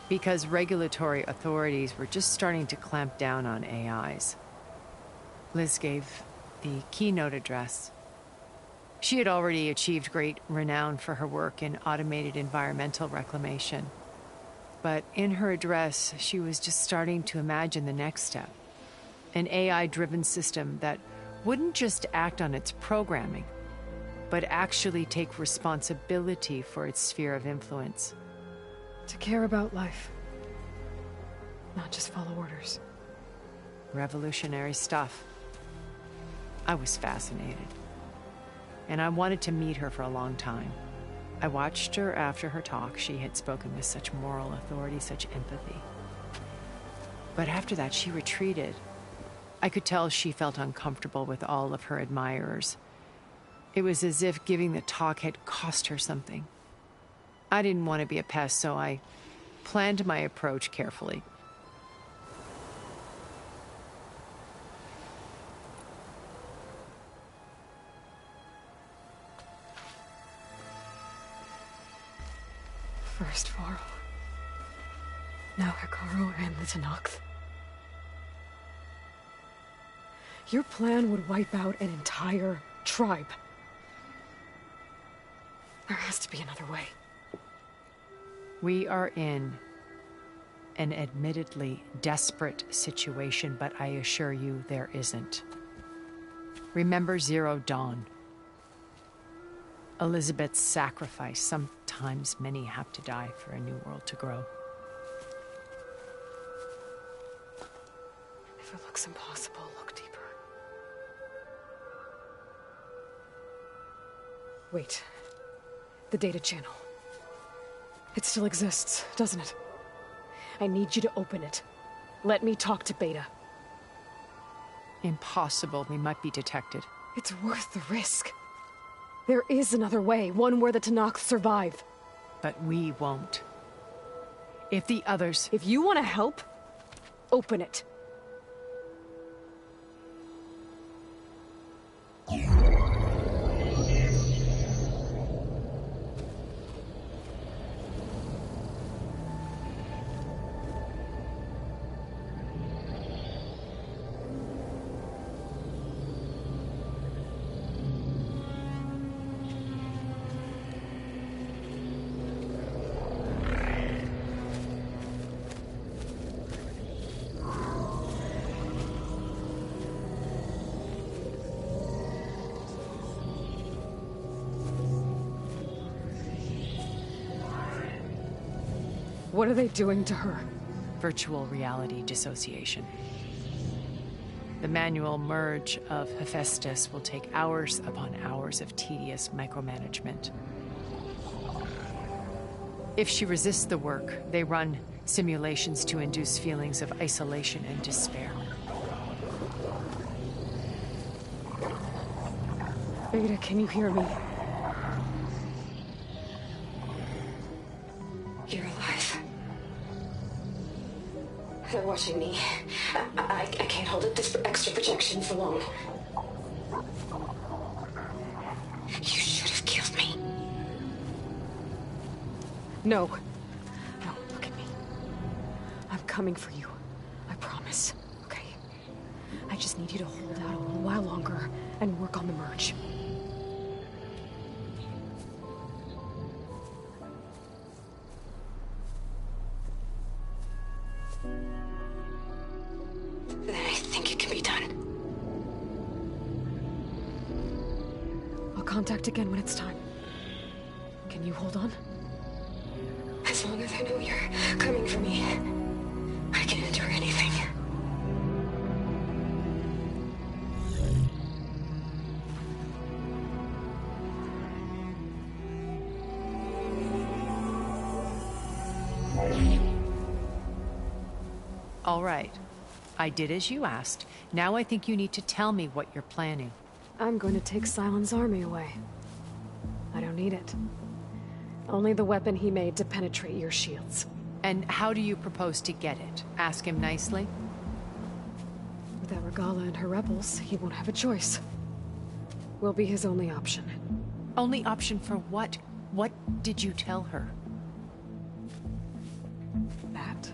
Because regulatory authorities were just starting to clamp down on AIs. Liz gave the keynote address. She had already achieved great renown for her work in automated environmental reclamation. But in her address, she was just starting to imagine the next step. An AI-driven system that wouldn't just act on its programming, but actually take responsibility for its sphere of influence. To care about life. Not just follow orders. Revolutionary stuff. I was fascinated. And I wanted to meet her for a long time. I watched her after her talk. She had spoken with such moral authority, such empathy. But after that, she retreated. I could tell she felt uncomfortable with all of her admirers. It was as if giving the talk had cost her something. I didn't want to be a pest, so I planned my approach carefully. First Varl. Now Hekarro and the Tenakth. Your plan would wipe out an entire tribe. There has to be another way. We are in an admittedly desperate situation, but I assure you there isn't. Remember Zero Dawn. Elizabeth's sacrifice. Sometimes many have to die for a new world to grow. If it looks impossible, look deeper. Wait. The data channel. It still exists, doesn't it? I need you to open it. Let me talk to Beta. Impossible. We might be detected. It's worth the risk. There is another way, one where the Tenakth survive. But we won't. If the others... If you want to help, open it. What are they doing to her? Virtual reality dissociation. The manual merge of Hephaestus will take hours upon hours of tedious micromanagement. If she resists the work, they run simulations to induce feelings of isolation and despair. Beta, can you hear me? You're alive. They're watching me. I can't hold up this extra projection for long. You should have killed me. No. No, look at me. I'm coming for you. I promise. Okay? I just need you to hold out a little while longer and work on the merge. Then I think it can be done. I'll contact again when it's time. Can you hold on? As long as I know you're coming for me, I can endure anything. All right. I did as you asked. Now I think you need to tell me what you're planning. I'm going to take Sylens' army away. I don't need it. Only the weapon he made to penetrate your shields. And how do you propose to get it? Ask him nicely? Without Regalla and her rebels, he won't have a choice. We'll be his only option. Only option for what? What did you tell her? That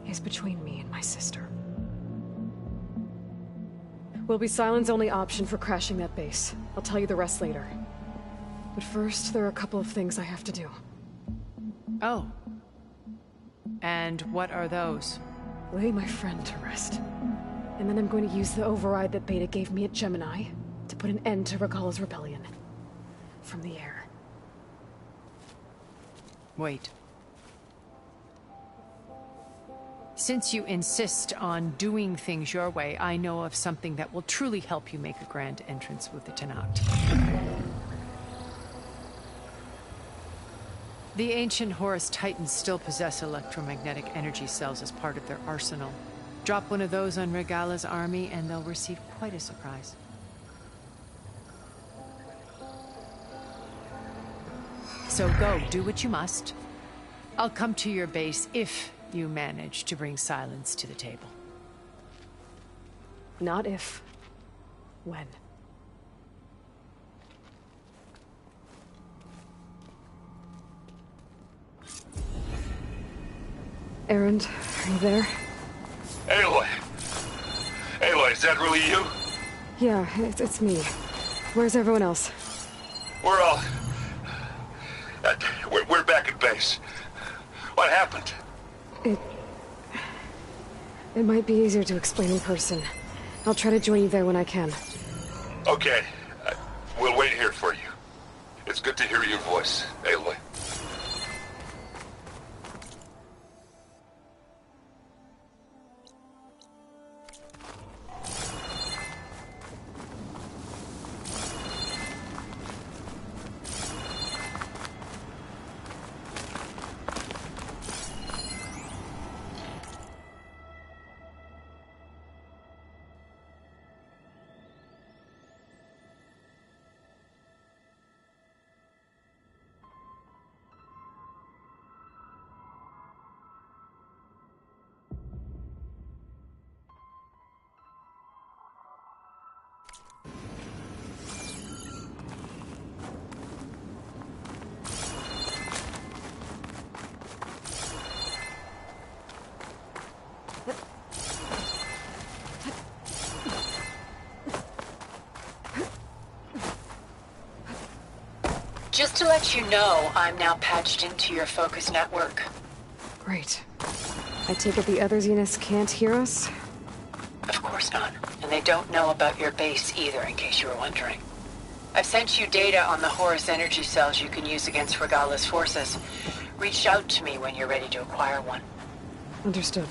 is between me and my sister. Will be Sylens' only option for crashing that base. I'll tell you the rest later. But first, there are a couple of things I have to do. Oh. And what are those? Lay my friend to rest. And then I'm going to use the override that Beta gave me at Gemini to put an end to Regalla's rebellion. From the air. Wait. Since you insist on doing things your way, I know of something that will truly help you make a grand entrance with the Tenakth. The ancient Horus Titans still possess electromagnetic energy cells as part of their arsenal. Drop one of those on Regalla's army and they'll receive quite a surprise. So go, do what you must. I'll come to your base if you manage to bring Sylens to the table. Not if. When. Erend, are you there? Aloy! Aloy, is that really you? Yeah, it's me. Where's everyone else? We're all... we're back at base. What happened? It might be easier to explain in person. I'll try to join you there when I can. Okay. We'll wait here for you. It's good to hear your voice, Aloy. Just to let you know, I'm now patched into your focus network. Great. I take it the other Zeniths can't hear us? Of course not. And they don't know about your base either, in case you were wondering. I've sent you data on the Horus energy cells you can use against Regalla's forces. Reach out to me when you're ready to acquire one. Understood.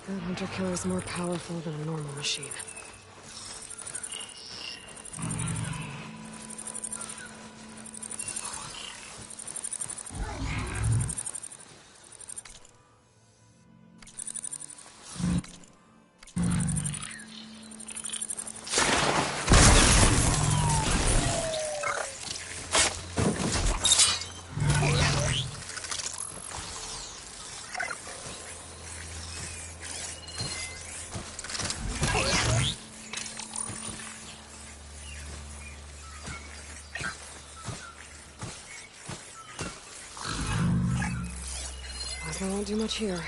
That hunter-killer is more powerful than a normal machine. Guess I won't do much here.